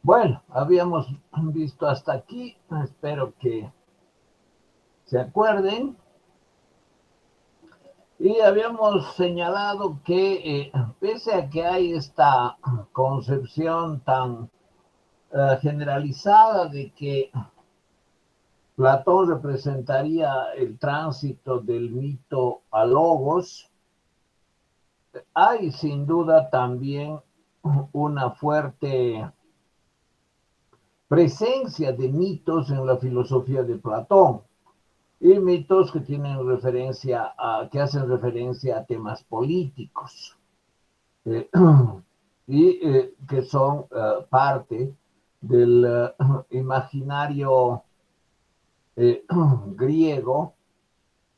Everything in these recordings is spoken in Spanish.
Bueno, habíamos visto hasta aquí, espero que se acuerden, y habíamos señalado que pese a que hay esta concepción tan generalizada de que Platón representaría el tránsito del mito a logos, hay sin duda también una fuerte presencia de mitos en la filosofía de Platón y mitos que tienen referencia que hacen referencia a temas políticos eh, y que son parte del imaginario griego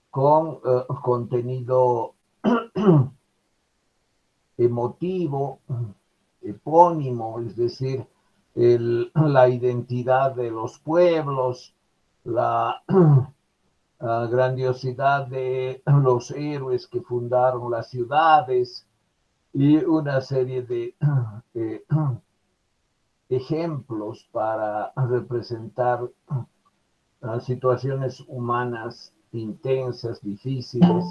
con contenido emotivo, epónimo, es decir, la identidad de los pueblos, la grandiosidad de los héroes que fundaron las ciudades y una serie de eh, ejemplos para representar situaciones humanas intensas, difíciles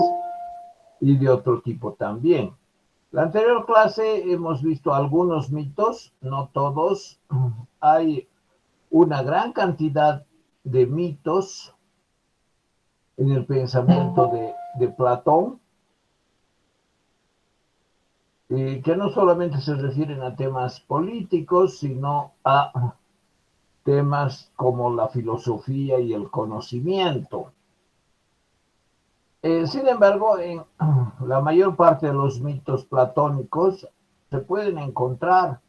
y de otro tipo también. La anterior clase hemos visto algunos mitos, no todos. Hay una gran cantidad de mitos en el pensamiento de Platón, que no solamente se refieren a temas políticos, sino a temas como la filosofía y el conocimiento. Sin embargo, en la mayor parte de los mitos platónicos se pueden encontrar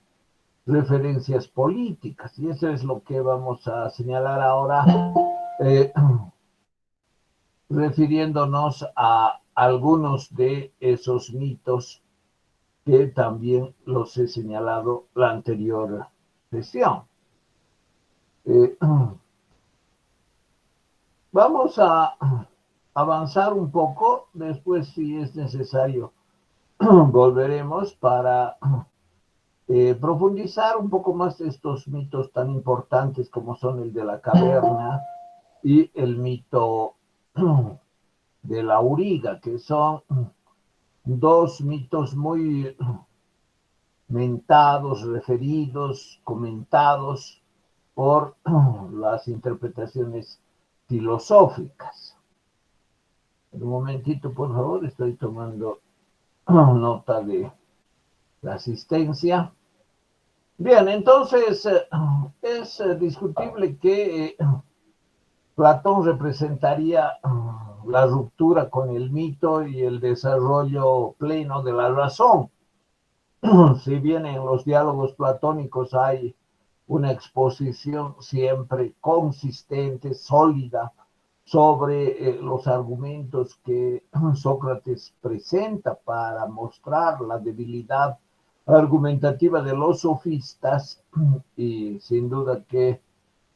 referencias políticas, y eso es lo que vamos a señalar ahora, eh, refiriéndonos a algunos de esos mitos que también los he señalado la anterior sesión. Vamos a avanzar un poco, después si es necesario volveremos para profundizar un poco más de estos mitos tan importantes como son el de la caverna y el mito de la auriga, que son dos mitos muy mentados, referidos, comentados por las interpretaciones filosóficas. Un momentito, por favor, estoy tomando nota de la asistencia. Bien, entonces es discutible que Platón representaría la ruptura con el mito y el desarrollo pleno de la razón. Si bien en los diálogos platónicos hay una exposición siempre consistente, sólida, sobre los argumentos que Sócrates presenta para mostrar la debilidad argumentativa de los sofistas, y sin duda que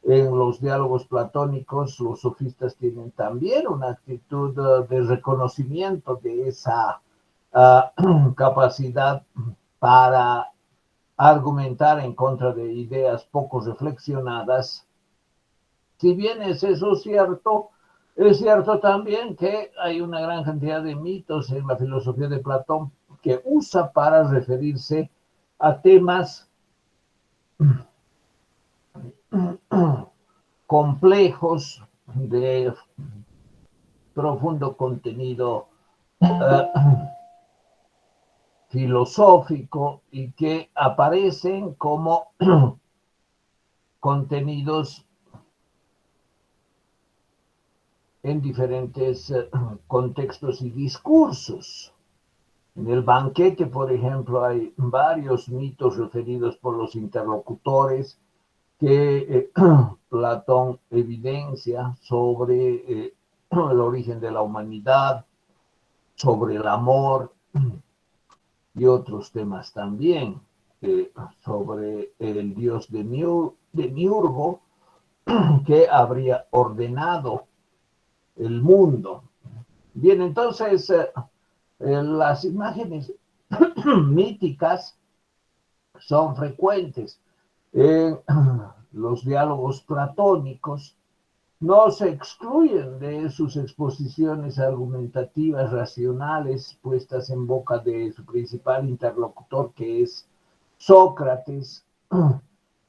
en los diálogos platónicos los sofistas tienen también una actitud de reconocimiento de esa capacidad para argumentar en contra de ideas poco reflexionadas. Si bien es eso cierto, es cierto también que hay una gran cantidad de mitos en la filosofía de Platón que usa para referirse a temas complejos de profundo contenido filosófico y que aparecen como contenidos en diferentes contextos y discursos. En el banquete, por ejemplo, hay varios mitos referidos por los interlocutores que Platón evidencia sobre el origen de la humanidad, sobre el amor y otros temas también, sobre el dios de Miurgo, que habría ordenado el mundo. Bien, entonces las imágenes míticas son frecuentes En los diálogos platónicos no se excluyen de sus exposiciones argumentativas racionales puestas en boca de su principal interlocutor, que es Sócrates,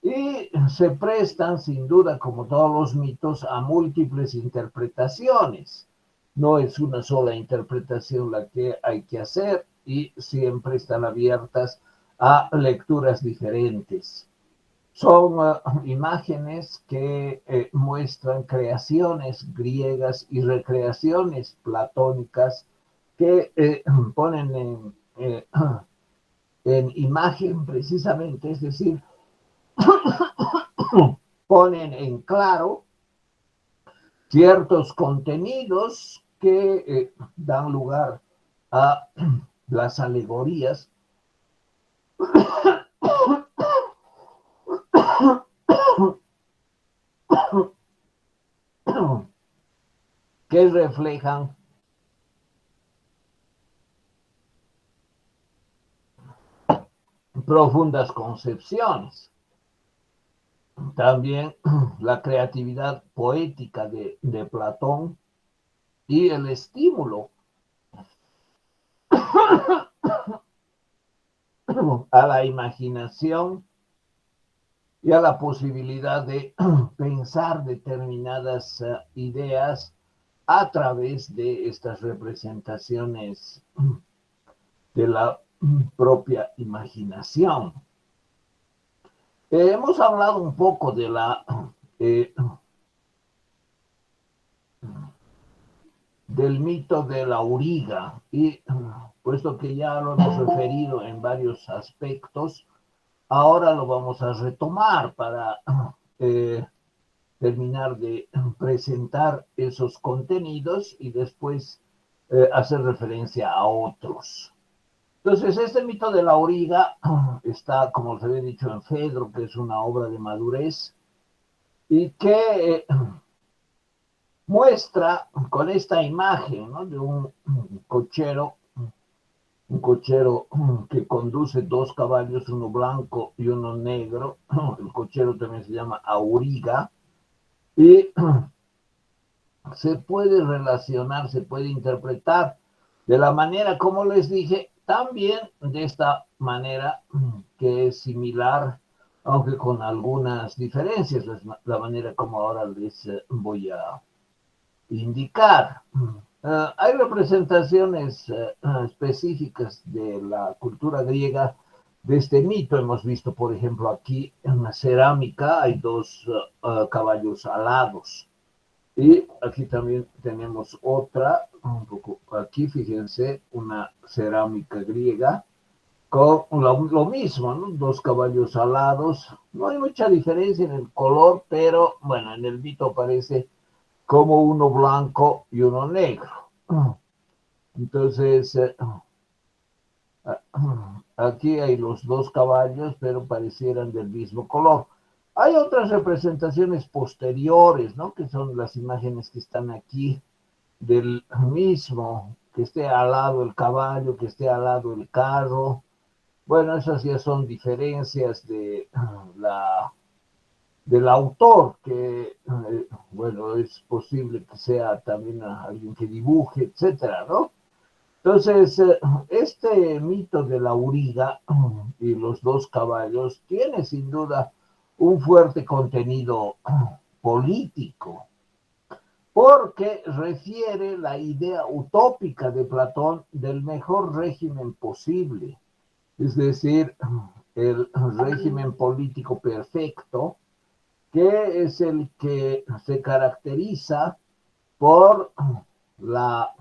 y se prestan sin duda, como todos los mitos, a múltiples interpretaciones. No es una sola interpretación la que hay que hacer y siempre están abiertas a lecturas diferentes. Son imágenes que muestran creaciones griegas y recreaciones platónicas que ponen en imagen precisamente, es decir, ponen en claro ciertos contenidos que dan lugar a las alegorías que reflejan profundas concepciones. También la creatividad poética de Platón y el estímulo a la imaginación y a la posibilidad de pensar determinadas ideas a través de estas representaciones de la propia imaginación. Hemos hablado un poco de del mito de la auriga y puesto que ya lo hemos referido en varios aspectos, ahora lo vamos a retomar para terminar de presentar esos contenidos y después hacer referencia a otros. Entonces, este mito de la auriga está, como os había dicho, en Fedro, que es una obra de madurez, y que muestra con esta imagen, ¿no?, de un cochero que conduce dos caballos, uno blanco y uno negro. El cochero también se llama auriga, y se puede relacionar, se puede interpretar de la manera, como les dije, también de esta manera que es similar, aunque con algunas diferencias, la manera como ahora les voy a indicar. Hay representaciones específicas de la cultura griega de este mito. Hemos visto, por ejemplo, aquí en la cerámica hay dos caballos alados. Y aquí también tenemos otra, un poco aquí, fíjense, una cerámica griega con lo mismo, ¿no? Dos caballos alados. No hay mucha diferencia en el color, pero bueno, en el mito aparece como uno blanco y uno negro. Entonces, aquí hay los dos caballos, pero parecieran del mismo color. Hay otras representaciones posteriores, ¿no?, que son las imágenes que están aquí del mismo, que esté al lado el caballo, que esté al lado el carro. Bueno, esas ya son diferencias del autor, que, bueno, es posible que sea también alguien que dibuje, etcétera, ¿no? Entonces, este mito de la auriga y los dos caballos tiene sin duda un fuerte contenido político, porque refiere la idea utópica de Platón del mejor régimen posible, es decir, el régimen político perfecto, que es el que se caracteriza por la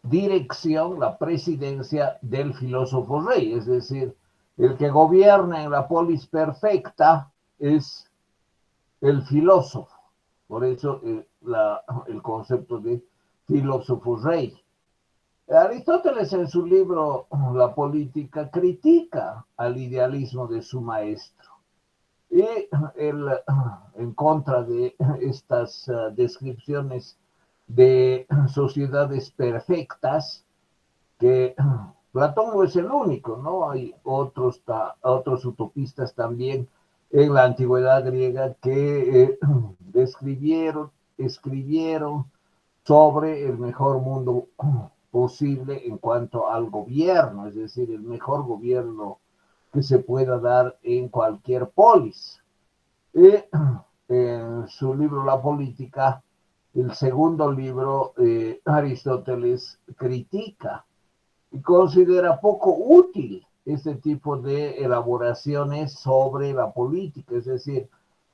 dirección, la presidencia del filósofo rey, es decir, el que gobierna en la polis perfecta es el filósofo. Por eso el concepto de filósofo rey. Aristóteles, en su libro La Política, critica al idealismo de su maestro. Y él, en contra de estas descripciones de sociedades perfectas que Platón no es el único, ¿no? Hay otros utopistas también en la antigüedad griega que escribieron sobre el mejor mundo posible en cuanto al gobierno, es decir, el mejor gobierno que se pueda dar en cualquier polis. Y en su libro La Política, el segundo libro, Aristóteles critica y considera poco útil este tipo de elaboraciones sobre la política, es decir,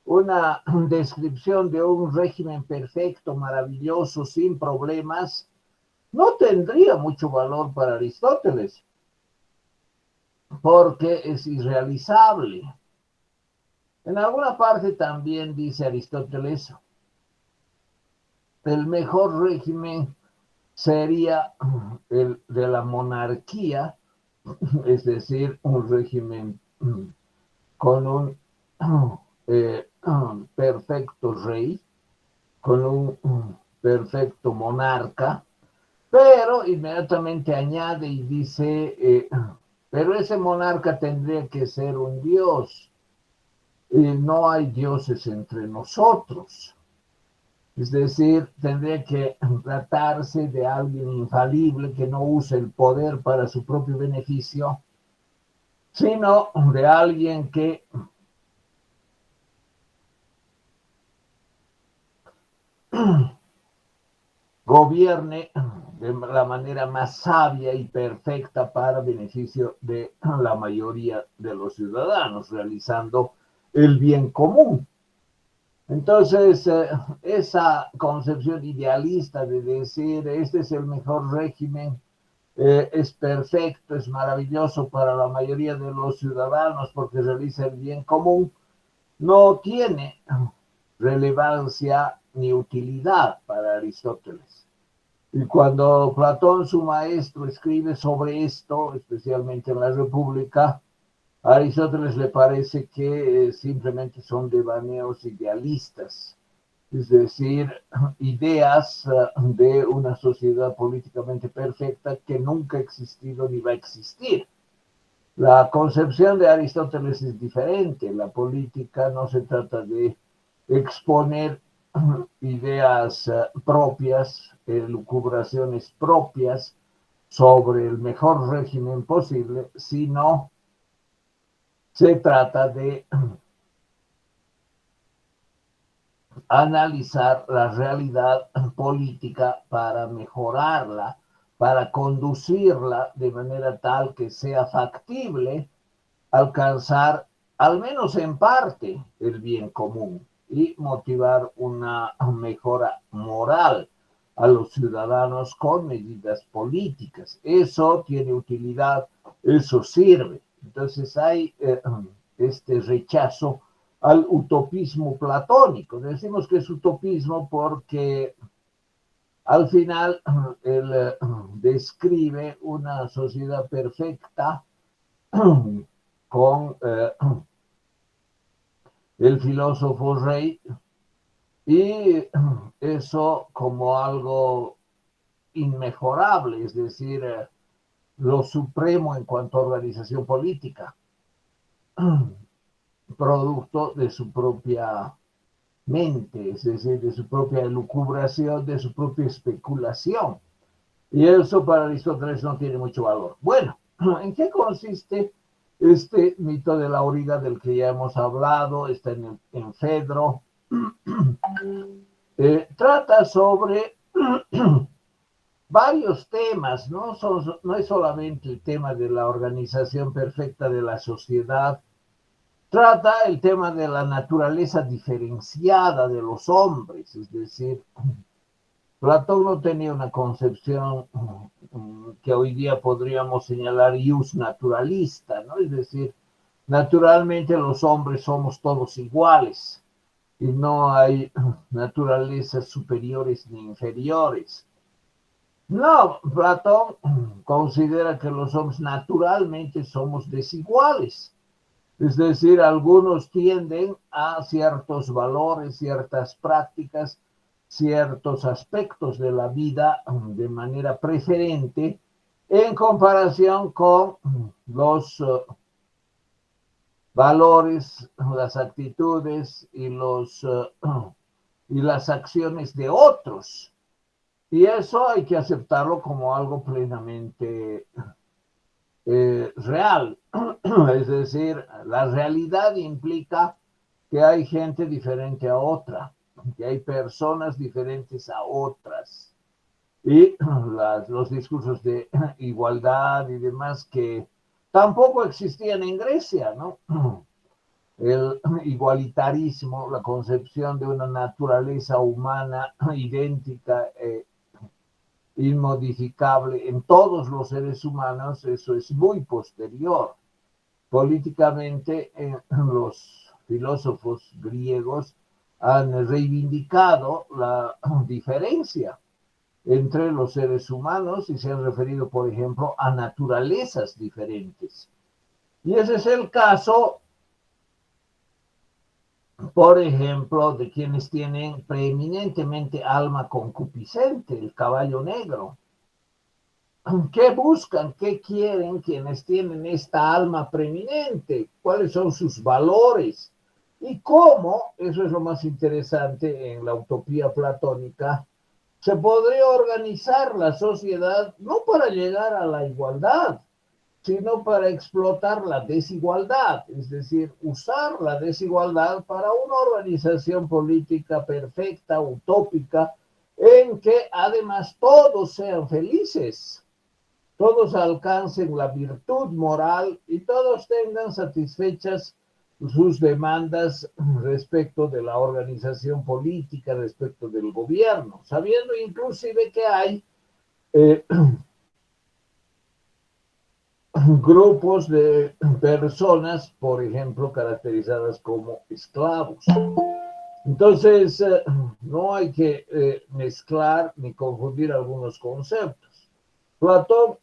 una descripción de un régimen perfecto, maravilloso, sin problemas, no tendría mucho valor para Aristóteles, porque es irrealizable. En alguna parte también dice Aristóteles, el mejor régimen sería el de la monarquía, es decir, un régimen con un perfecto rey, con un perfecto monarca, pero inmediatamente añade y dice, pero ese monarca tendría que ser un dios, y no hay dioses entre nosotros. Es decir, tendría que tratarse de alguien infalible que no use el poder para su propio beneficio, sino de alguien que gobierne de la manera más sabia y perfecta para beneficio de la mayoría de los ciudadanos, realizando el bien común. Entonces, esa concepción idealista de decir, este es el mejor régimen, es perfecto, es maravilloso para la mayoría de los ciudadanos porque realiza el bien común, no tiene relevancia ni utilidad para Aristóteles. Y cuando Platón, su maestro, escribe sobre esto, especialmente en la República, a Aristóteles le parece que simplemente son devaneos idealistas, es decir, ideas de una sociedad políticamente perfecta que nunca ha existido ni va a existir. La concepción de Aristóteles es diferente. La política no se trata de exponer ideas propias, elucubraciones propias sobre el mejor régimen posible, sino se trata de analizar la realidad política para mejorarla, para conducirla de manera tal que sea factible alcanzar, al menos en parte, el bien común y motivar una mejora moral a los ciudadanos con medidas políticas. Eso tiene utilidad, eso sirve. Entonces hay este rechazo al utopismo platónico. Decimos que es utopismo porque al final él describe una sociedad perfecta con el filósofo Rey y eso como algo inmejorable, es decir, lo supremo en cuanto a organización política, producto de su propia mente, es decir, de su propia elucubración, de su propia especulación. Y eso para Aristóteles no tiene mucho valor. Bueno, ¿en qué consiste este mito de la auriga del que ya hemos hablado? Está en Fedro. Trata sobre varios temas, no es solamente el tema de la organización perfecta de la sociedad, trata el tema de la naturaleza diferenciada de los hombres, es decir, Platón no tenía una concepción que hoy día podríamos señalar ius naturalista, ¿no? Es decir, naturalmente los hombres somos todos iguales y no hay naturalezas superiores ni inferiores. No, Platón considera que los hombres naturalmente somos desiguales. Es decir, algunos tienden a ciertos valores, ciertas prácticas, ciertos aspectos de la vida de manera preferente en comparación con los valores, las actitudes y las acciones de otros. Y eso hay que aceptarlo como algo plenamente real. Es decir, la realidad implica que hay gente diferente a otra, que hay personas diferentes a otras. Y los discursos de igualdad y demás que tampoco existían en Grecia, ¿no? El igualitarismo, la concepción de una naturaleza humana idéntica, inmodificable en todos los seres humanos, eso es muy posterior. Políticamente, los filósofos griegos han reivindicado la diferencia entre los seres humanos y se han referido, por ejemplo, a naturalezas diferentes. Y ese es el caso, por ejemplo, de quienes tienen preeminentemente alma concupiscente, el caballo negro. ¿Qué buscan? ¿Qué quieren quienes tienen esta alma preeminente? ¿Cuáles son sus valores? ¿Y cómo? Eso es lo más interesante en la utopía platónica. Se podría organizar la sociedad no para llegar a la igualdad, sino para explotar la desigualdad, es decir, usar la desigualdad para una organización política perfecta, utópica, en que además todos sean felices, todos alcancen la virtud moral y todos tengan satisfechas sus demandas respecto de la organización política, respecto del gobierno, sabiendo inclusive que hay grupos de personas, por ejemplo, caracterizadas como esclavos. Entonces, no hay que mezclar ni confundir algunos conceptos. Platón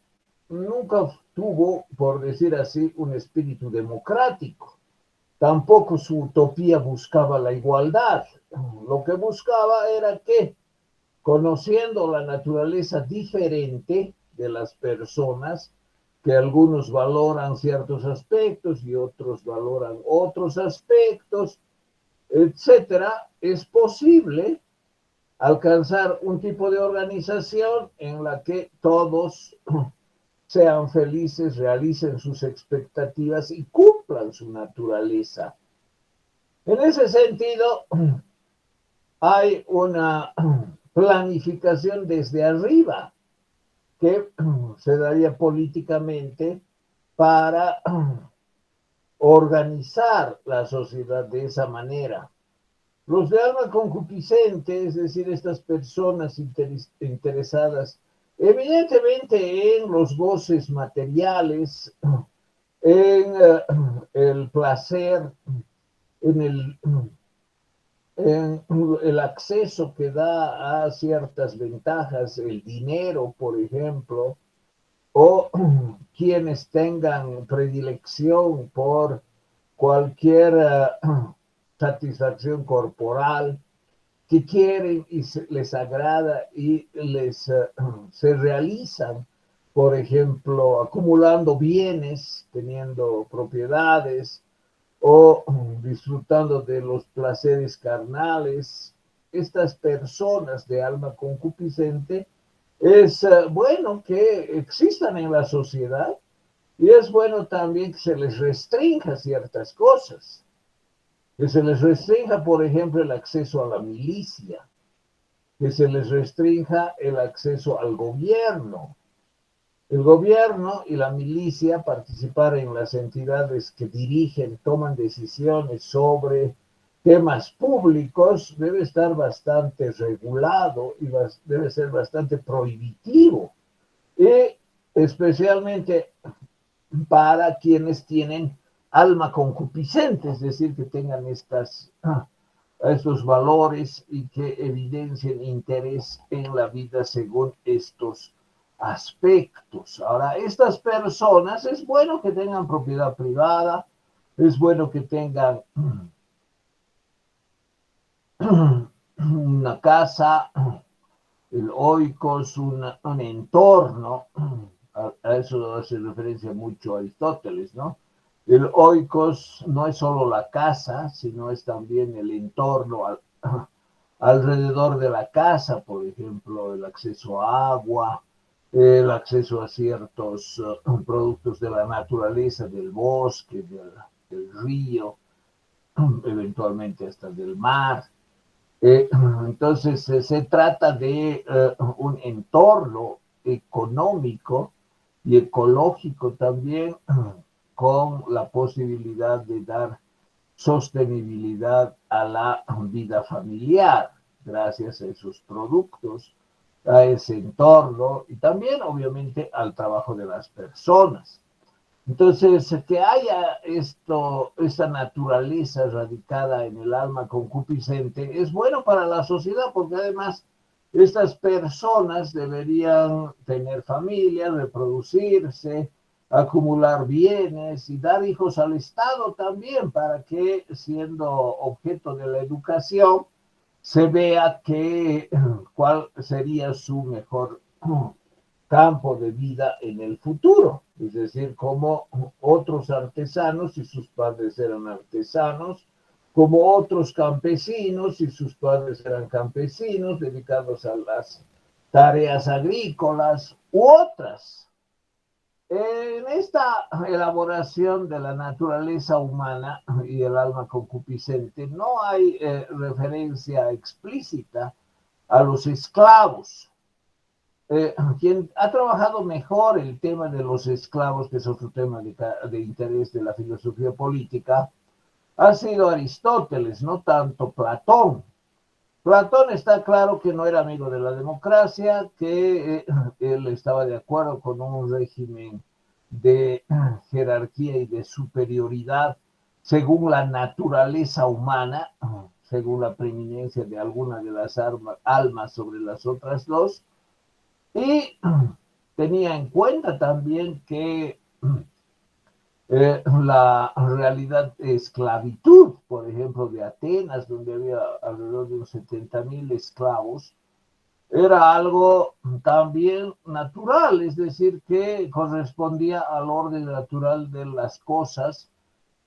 nunca tuvo, por decir así, un espíritu democrático. Tampoco su utopía buscaba la igualdad. Lo que buscaba era que, conociendo la naturaleza diferente de las personas, que algunos valoran ciertos aspectos y otros valoran otros aspectos, etcétera, es posible alcanzar un tipo de organización en la que todos sean felices, realicen sus expectativas y cumplan su naturaleza. En ese sentido, hay una planificación desde arriba que se daría políticamente para organizar la sociedad de esa manera. Los de alma concupiscente, es decir, estas personas interesadas evidentemente en los goces materiales, en el placer, en el acceso que da a ciertas ventajas, el dinero, por ejemplo, o quienes tengan predilección por cualquier satisfacción corporal, que quieren y les agrada y se realizan, por ejemplo, acumulando bienes, teniendo propiedades o disfrutando de los placeres carnales. Estas personas de alma concupiscente es bueno que existan en la sociedad y es bueno también que se les restrinja ciertas cosas, que se les restrinja, por ejemplo, el acceso a la milicia, que se les restrinja el acceso al gobierno. El gobierno y la milicia participar en las entidades que dirigen, toman decisiones sobre temas públicos debe estar bastante regulado y debe ser bastante prohibitivo. Y especialmente para quienes tienen alma concupiscente, es decir, que tengan estos valores y que evidencien interés en la vida según estos aspectos. Ahora, estas personas es bueno que tengan propiedad privada, es bueno que tengan una casa, el oikos, un entorno a eso hace referencia mucho Aristóteles, ¿no? El oikos no es solo la casa, sino es también el entorno alrededor de la casa, por ejemplo, el acceso a agua, el acceso a ciertos productos de la naturaleza, del bosque, del río, eventualmente hasta del mar. Entonces, se trata de un entorno económico y ecológico también, con la posibilidad de dar sostenibilidad a la vida familiar, gracias a esos productos, a ese entorno y también, obviamente, al trabajo de las personas. Entonces, que haya esta naturaleza radicada en el alma concupiscente es bueno para la sociedad, porque además estas personas deberían tener familia, reproducirse, acumular bienes y dar hijos al Estado también, para que, siendo objeto de la educación, se vea cuál sería su mejor campo de vida en el futuro, es decir, como otros artesanos, si sus padres eran artesanos, como otros campesinos, si sus padres eran campesinos, dedicados a las tareas agrícolas u otras. En esta elaboración de la naturaleza humana y el alma concupiscente no hay referencia explícita a los esclavos. Quien ha trabajado mejor el tema de los esclavos, que es otro tema de interés de la filosofía política, ha sido Aristóteles, no tanto Platón. Platón está claro que no era amigo de la democracia, que él estaba de acuerdo con un régimen de jerarquía y de superioridad según la naturaleza humana, según la preeminencia de alguna de las almas sobre las otras dos, y tenía en cuenta también que la realidad de esclavitud, por ejemplo, de Atenas, donde había alrededor de unos 70.000 esclavos, era algo también natural, es decir, que correspondía al orden natural de las cosas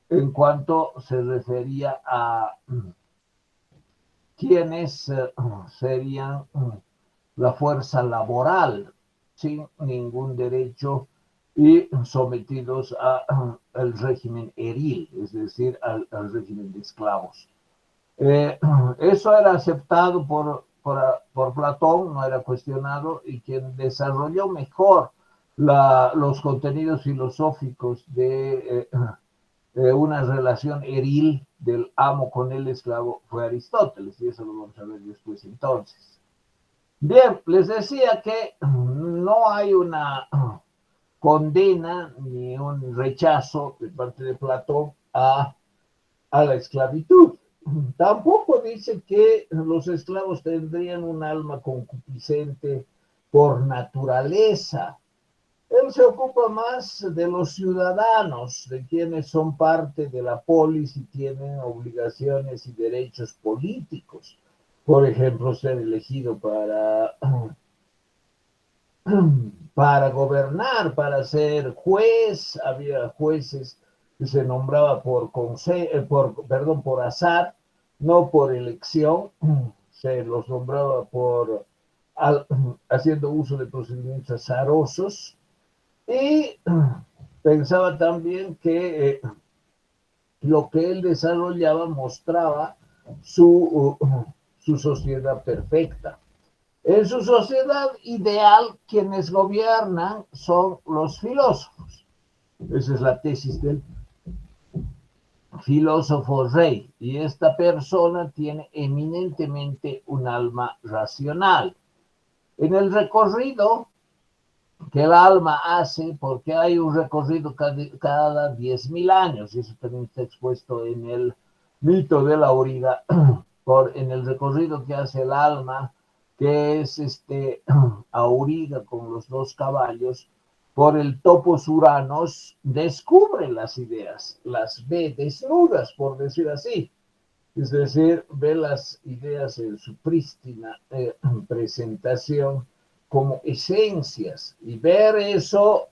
en cuanto se refería a quienes serían la fuerza laboral, sin ningún derecho y sometidos al régimen eril, es decir, al régimen de esclavos. Eso era aceptado por Platón, no era cuestionado, y quien desarrolló mejor los contenidos filosóficos de una relación eril del amo con el esclavo fue Aristóteles, y eso lo vamos a ver después entonces. Bien, les decía que no hay una condena ni un rechazo de parte de Platón a la esclavitud. Tampoco dice que los esclavos tendrían un alma concupiscente por naturaleza. Él se ocupa más de los ciudadanos, de quienes son parte de la polis y tienen obligaciones y derechos políticos. Por ejemplo, ser elegido para gobernar, para ser juez. Había jueces que se nombraba por azar, no por elección. Se los nombraba haciendo uso de procedimientos azarosos. Y pensaba también que lo que él desarrollaba mostraba su sociedad perfecta. En su sociedad ideal, quienes gobiernan son los filósofos. Esa es la tesis del filósofo rey. Y esta persona tiene eminentemente un alma racional. En el recorrido que el alma hace, porque hay un recorrido cada 10.000 años, y eso también está expuesto en el mito de la auriga, en el recorrido que hace el alma, que es auriga con los dos caballos, por el topos uranos, descubre las ideas, las ve desnudas, por decir así. Es decir, ve las ideas en su prístina presentación como esencias y ver eso,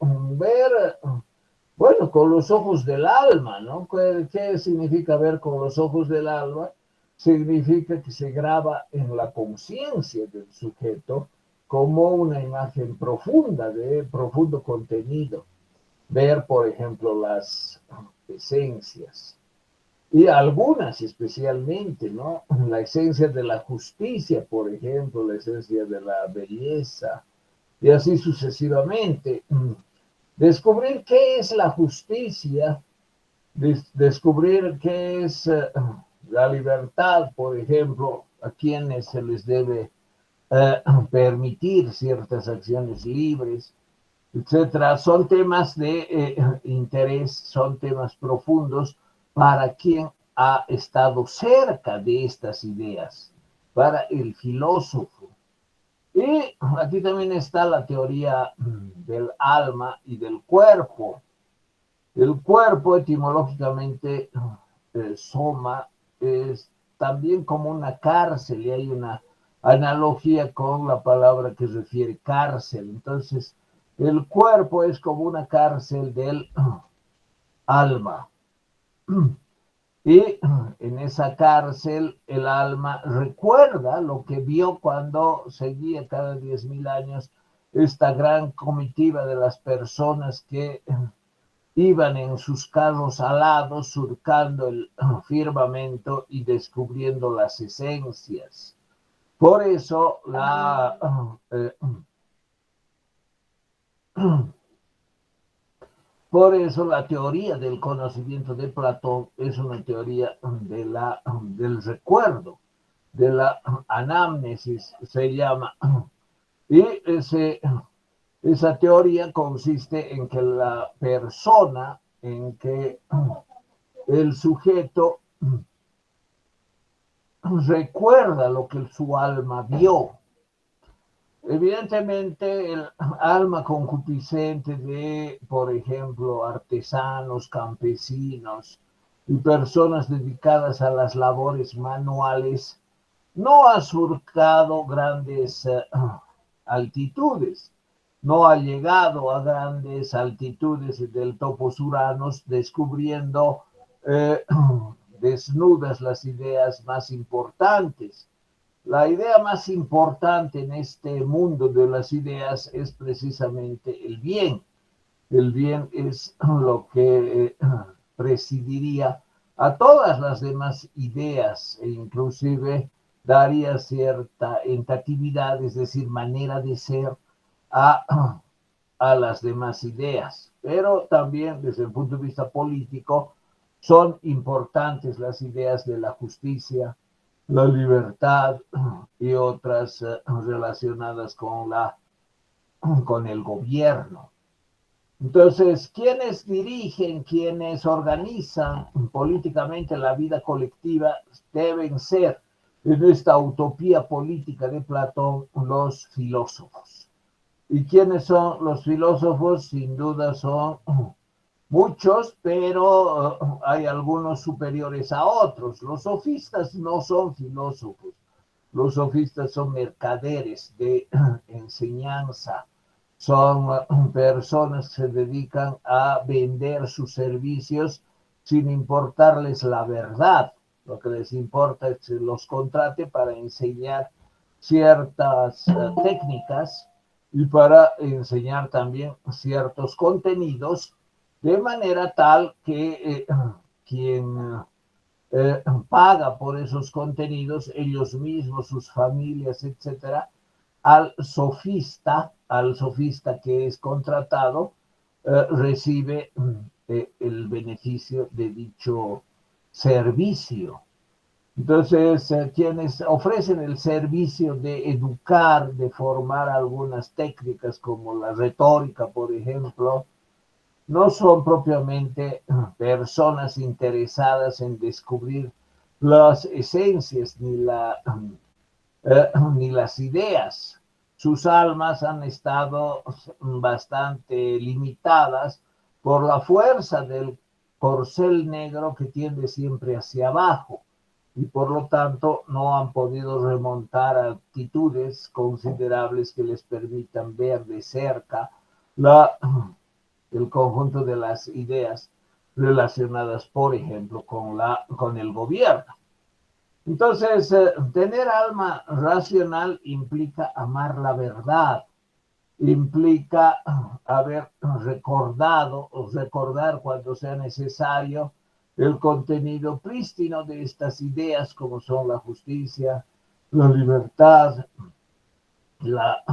bueno, con los ojos del alma, ¿no? ¿Qué significa ver con los ojos del alma? Significa que se graba en la conciencia del sujeto como una imagen profunda, de profundo contenido. Ver, por ejemplo, las esencias. Y algunas especialmente, ¿no? La esencia de la justicia, por ejemplo, la esencia de la belleza, y así sucesivamente. Descubrir qué es la justicia, descubrir qué es la libertad, por ejemplo, a quienes se les debe permitir ciertas acciones libres, etcétera, son temas de interés, son temas profundos para quien ha estado cerca de estas ideas, para el filósofo. Y aquí también está la teoría del alma y del cuerpo. El cuerpo etimológicamente, soma, es también como una cárcel y hay una analogía con la palabra que refiere cárcel. Entonces, el cuerpo es como una cárcel del alma. Y en esa cárcel el alma recuerda lo que vio cuando seguía cada 10.000 años esta gran comitiva de las personas que iban en sus carros alados surcando el firmamento y descubriendo las esencias. Por eso por eso la teoría del conocimiento de Platón es una teoría del recuerdo, de la anamnesis, se llama. Y esa teoría consiste en que la persona, en que el sujeto recuerda lo que su alma vio. Evidentemente, el alma concupiscente de, por ejemplo, artesanos, campesinos y personas dedicadas a las labores manuales no ha surcado grandes altitudes, no ha llegado a grandes altitudes del topos uranos descubriendo desnudas las ideas más importantes. La idea más importante en este mundo de las ideas es precisamente el bien. El bien es lo que presidiría a todas las demás ideas e inclusive daría cierta entatividad, es decir, manera de ser a las demás ideas. Pero también desde el punto de vista político son importantes las ideas de la justicia, la libertad y otras relacionadas con el gobierno. Entonces, quienes dirigen, quienes organizan políticamente la vida colectiva deben ser, en esta utopía política de Platón, los filósofos. ¿Y quiénes son los filósofos? Sin duda son muchos, pero hay algunos superiores a otros. Los sofistas no son filósofos, los sofistas son mercaderes de enseñanza, son personas que se dedican a vender sus servicios sin importarles la verdad. Lo que les importa es que los contrate para enseñar ciertas técnicas y para enseñar también ciertos contenidos de manera tal que quien paga por esos contenidos, ellos mismos, sus familias, etcétera, al sofista que es contratado, recibe el beneficio de dicho servicio. Entonces, quienes ofrecen el servicio de educar, de formar algunas técnicas como la retórica, por ejemplo, no son propiamente personas interesadas en descubrir las esencias ni las ideas. Sus almas han estado bastante limitadas por la fuerza del corcel negro que tiende siempre hacia abajo. y por lo tanto no han podido remontar a actitudes considerables que les permitan ver de cerca el conjunto de las ideas relacionadas, por ejemplo, con el gobierno. Entonces, tener alma racional implica amar la verdad, implica haber recordado o recordar cuando sea necesario el contenido prístino de estas ideas, como son la justicia, la libertad, la,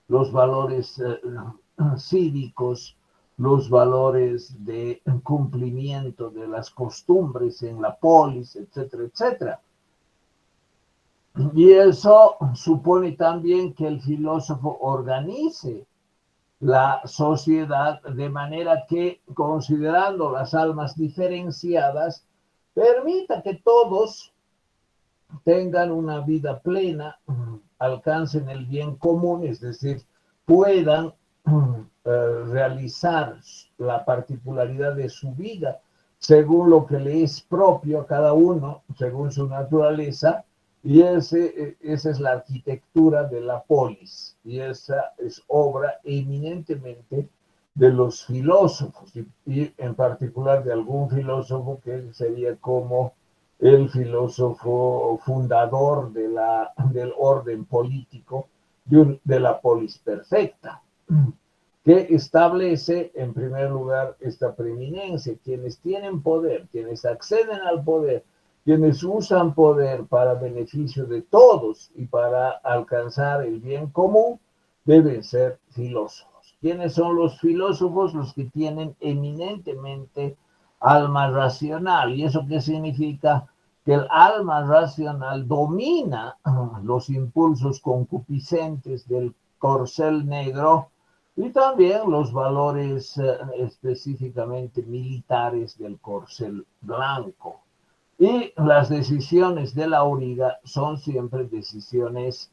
los valores cívicos, los valores de cumplimiento de las costumbres en la polis, etcétera, etcétera. Y eso supone también que el filósofo organice la sociedad de manera que, considerando las almas diferenciadas, permita que todos tengan una vida plena, alcancen el bien común, es decir, puedan realizar la particularidad de su vida según lo que le es propio a cada uno, según su naturaleza, y esa es la arquitectura de la polis, y esa es obra eminentemente de los filósofos, y en particular de algún filósofo que sería como el filósofo fundador del orden político de la polis perfecta, que establece en primer lugar esta preeminencia. Quienes tienen poder, quienes acceden al poder, quienes usan poder para beneficio de todos y para alcanzar el bien común, deben ser filósofos. ¿Quiénes son los filósofos? Los que tienen eminentemente alma racional. ¿Y eso qué significa? Que el alma racional domina los impulsos concupiscentes del corcel negro y también los valores específicamente militares del corcel blanco. Y las decisiones de la auriga son siempre decisiones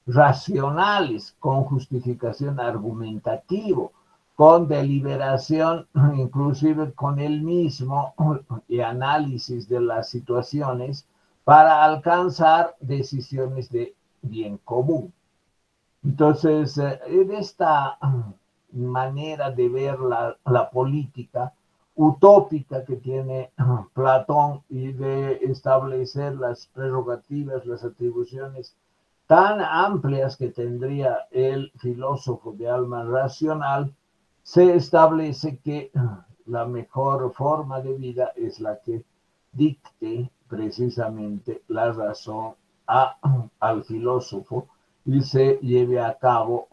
racionales, con justificación argumentativa, con deliberación, inclusive con el mismo y análisis de las situaciones para alcanzar decisiones de bien común. Entonces, en esta manera de ver la política utópica que tiene Platón y de establecer las prerrogativas, las atribuciones tan amplias que tendría el filósofo de alma racional, se establece que la mejor forma de vida es la que dicte precisamente la razón al filósofo y se lleve a cabo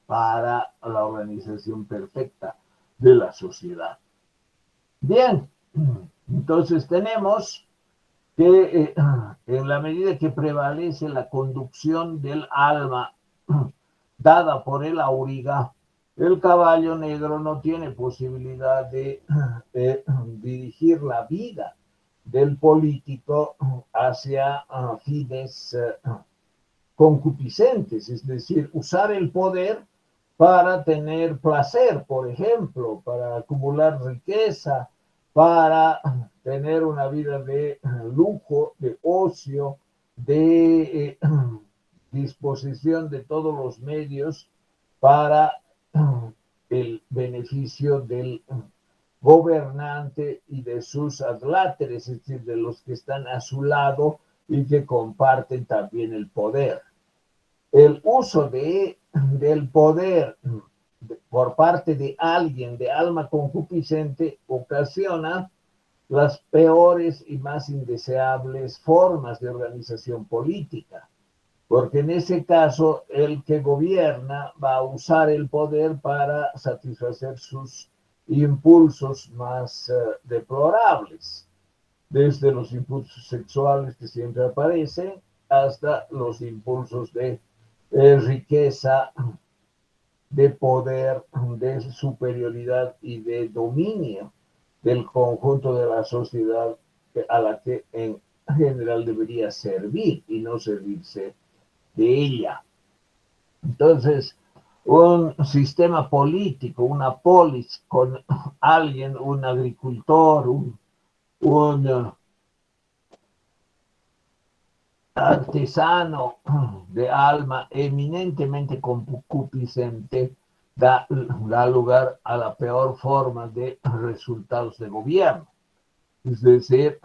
para la organización perfecta de la sociedad. Bien, entonces tenemos que en la medida que prevalece la conducción del alma dada por el auriga, el caballo negro no tiene posibilidad de dirigir la vida del político hacia fines concupiscentes, es decir, usar el poder para tener placer, por ejemplo, para acumular riqueza, para tener una vida de lujo, de ocio, de disposición de todos los medios para el beneficio del gobernante y de sus adláteres, es decir, de los que están a su lado y que comparten también el poder. El uso del poder por parte de alguien de alma concupiscente ocasiona las peores y más indeseables formas de organización política, porque en ese caso el que gobierna va a usar el poder para satisfacer sus impulsos más deplorables, desde los impulsos sexuales que siempre aparecen hasta los impulsos de riqueza, de poder, de superioridad y de dominio del conjunto de la sociedad a la que en general debería servir y no servirse de ella. Entonces, un sistema político, una polis con alguien, un agricultor, un artesano de alma eminentemente concupiscente da lugar a la peor forma de resultados de gobierno. Es decir,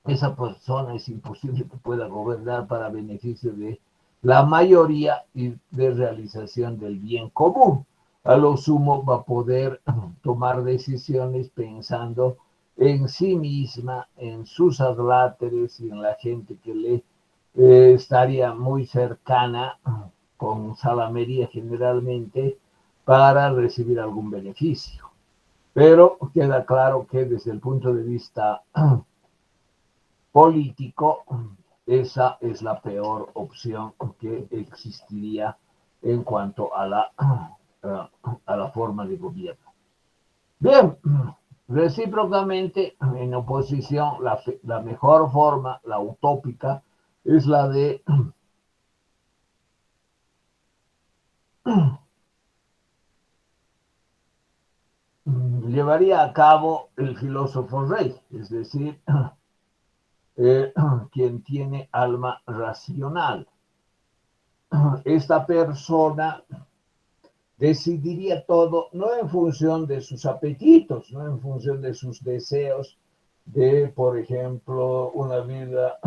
esa persona es imposible que pueda gobernar para beneficio de la mayoría y de realización del bien común. A lo sumo va a poder tomar decisiones pensando en sí misma, en sus adláteres y en la gente que le estaría muy cercana, con salamería generalmente, para recibir algún beneficio. Pero queda claro que desde el punto de vista político, esa es la peor opción que existiría en cuanto a la forma de gobierno. Bien, recíprocamente, en oposición, la mejor forma, la utópica, es la de llevaría a cabo el filósofo rey, es decir, quien tiene alma racional. Esta persona decidiría todo no en función de sus apetitos, no en función de sus deseos de, por ejemplo, una vida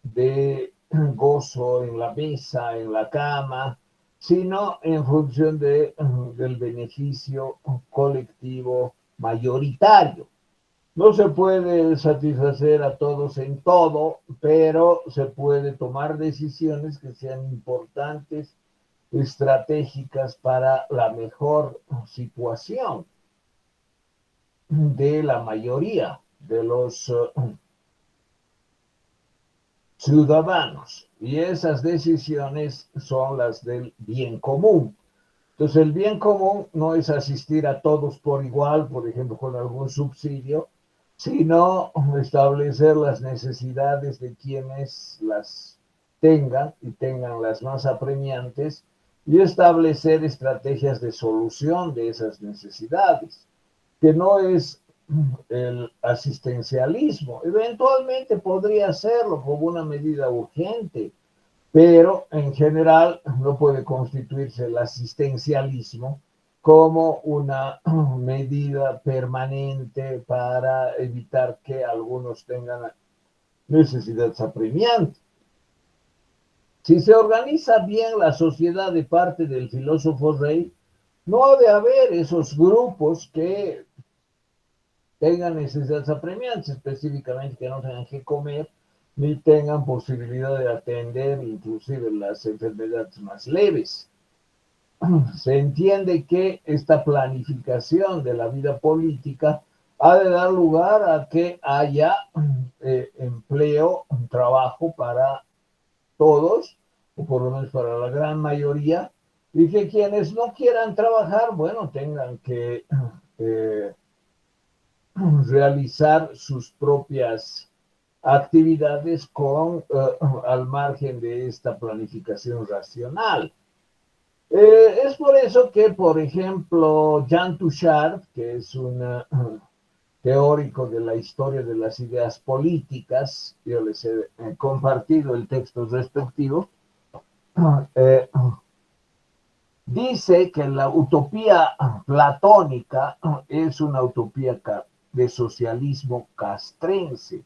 de gozo en la mesa, en la cama, sino en función del beneficio colectivo mayoritario. No se puede satisfacer a todos en todo, pero se puede tomar decisiones que sean importantes, estratégicas para la mejor situación de la mayoría de los ciudadanos. Y esas decisiones son las del bien común. Entonces, el bien común no es asistir a todos por igual, por ejemplo, con algún subsidio, sino establecer las necesidades de quienes las tengan y tengan las más apremiantes y establecer estrategias de solución de esas necesidades, que no es el asistencialismo. Eventualmente podría hacerlo como una medida urgente, pero en general no puede constituirse el asistencialismo como una medida permanente para evitar que algunos tengan necesidades apremiantes. Si se organiza bien la sociedad de parte del filósofo rey, no ha de haber esos grupos que tengan necesidades apremiantes, específicamente que no tengan que comer, ni tengan posibilidad de atender inclusive las enfermedades más leves. Se entiende que esta planificación de la vida política ha de dar lugar a que haya empleo, trabajo para todos, o por lo menos para la gran mayoría, y que quienes no quieran trabajar, bueno, tengan que realizar sus propias actividades al margen de esta planificación racional. Es por eso que, por ejemplo, Jean Touchard, que es un teórico de la historia de las ideas políticas, yo les he compartido el texto respectivo, dice que la utopía platónica es una utopía de socialismo castrense.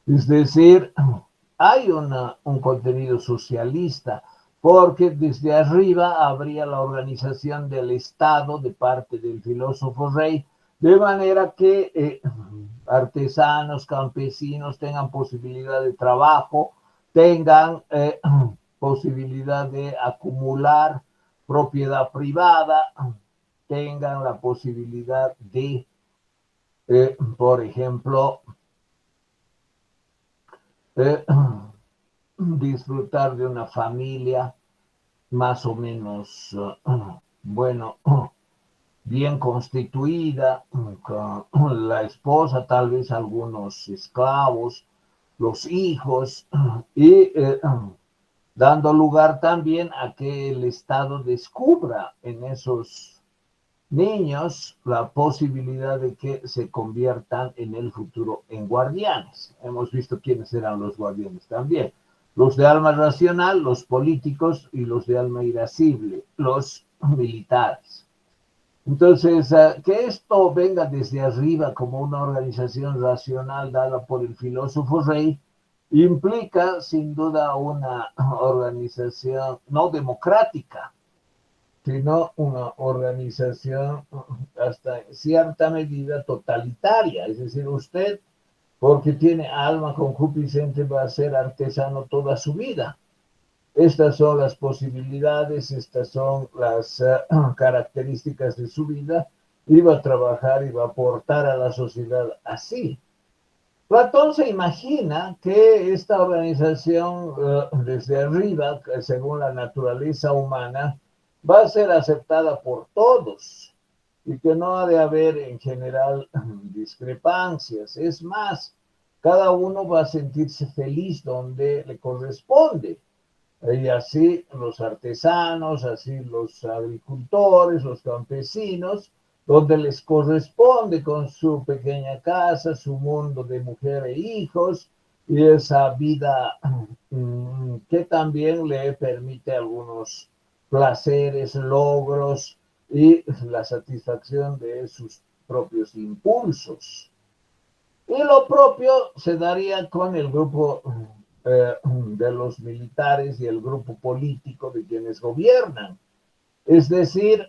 Es decir, hay un contenido socialista, porque desde arriba habría la organización del Estado de parte del filósofo rey, de manera que artesanos, campesinos tengan posibilidad de trabajo, tengan posibilidad de acumular propiedad privada, tengan la posibilidad de, por ejemplo, disfrutar de una familia más o menos, bueno, bien constituida, con la esposa, tal vez algunos esclavos, los hijos, y dando lugar también a que el Estado descubra en esos niños la posibilidad de que se conviertan en el futuro en guardianes. Hemos visto quiénes eran los guardianes también. Los de alma racional, los políticos, y los de alma irascible, los militares. Entonces, que esto venga desde arriba como una organización racional dada por el filósofo Rey, implica sin duda una organización no democrática, sino una organización hasta en cierta medida totalitaria. Es decir, usted, porque tiene alma concupiscente, va a ser artesano toda su vida. Estas son las posibilidades, estas son las características de su vida, y va a trabajar y va a aportar a la sociedad así. Platón se imagina que esta organización desde arriba, según la naturaleza humana, va a ser aceptada por todos y que no ha de haber en general discrepancias. Es más, cada uno va a sentirse feliz donde le corresponde. Y así los artesanos, así los agricultores, los campesinos, donde les corresponde con su pequeña casa, su mundo de mujer e hijos, y esa vida que también le permite algunos placeres, logros y la satisfacción de sus propios impulsos. Y lo propio se daría con el grupo de los militares y el grupo político de quienes gobiernan. Es decir,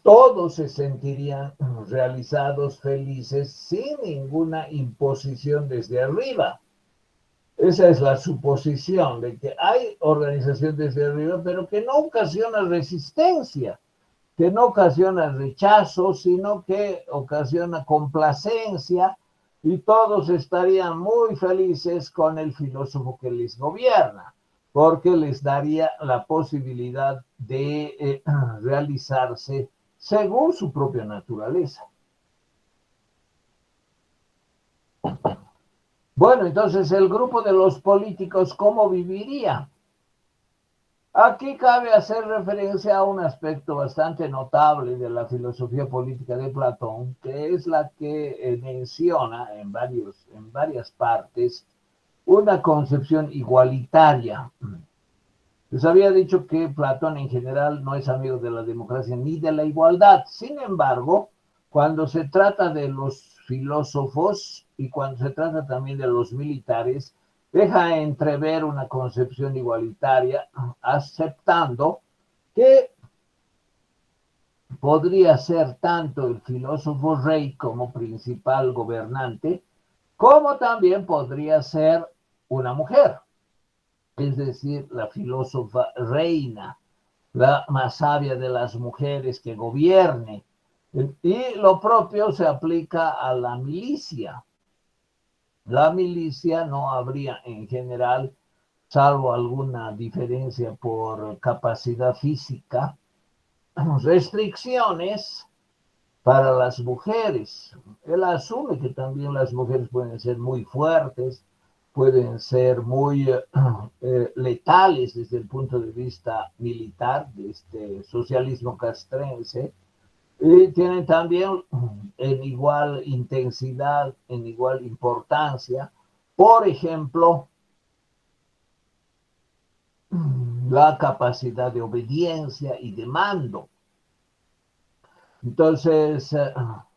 todos se sentirían realizados, felices, sin ninguna imposición desde arriba. Esa es la suposición de que hay organización desde arriba, pero que no ocasiona resistencia, que no ocasiona rechazo, sino que ocasiona complacencia, y todos estarían muy felices con el filósofo que les gobierna, porque les daría la posibilidad de realizarse según su propia naturaleza. Bueno, entonces el grupo de los políticos, ¿cómo viviría? Aquí cabe hacer referencia a un aspecto bastante notable de la filosofía política de Platón, que es la que menciona en varias partes una concepción igualitaria. Les había dicho que Platón en general no es amigo de la democracia ni de la igualdad. Sin embargo, cuando se trata de los filósofos y cuando se trata también de los militares, deja entrever una concepción igualitaria, aceptando que podría ser tanto el filósofo rey como principal gobernante, como también podría ser una mujer, es decir, la filósofa reina, la más sabia de las mujeres que gobierne. Y lo propio se aplica a la milicia. La milicia no habría en general, salvo alguna diferencia por capacidad física, restricciones para las mujeres. Él asume que también las mujeres pueden ser muy fuertes, pueden ser muy letales desde el punto de vista militar, de este socialismo castrense, y tienen también en igual intensidad, en igual importancia, por ejemplo, la capacidad de obediencia y de mando. Entonces,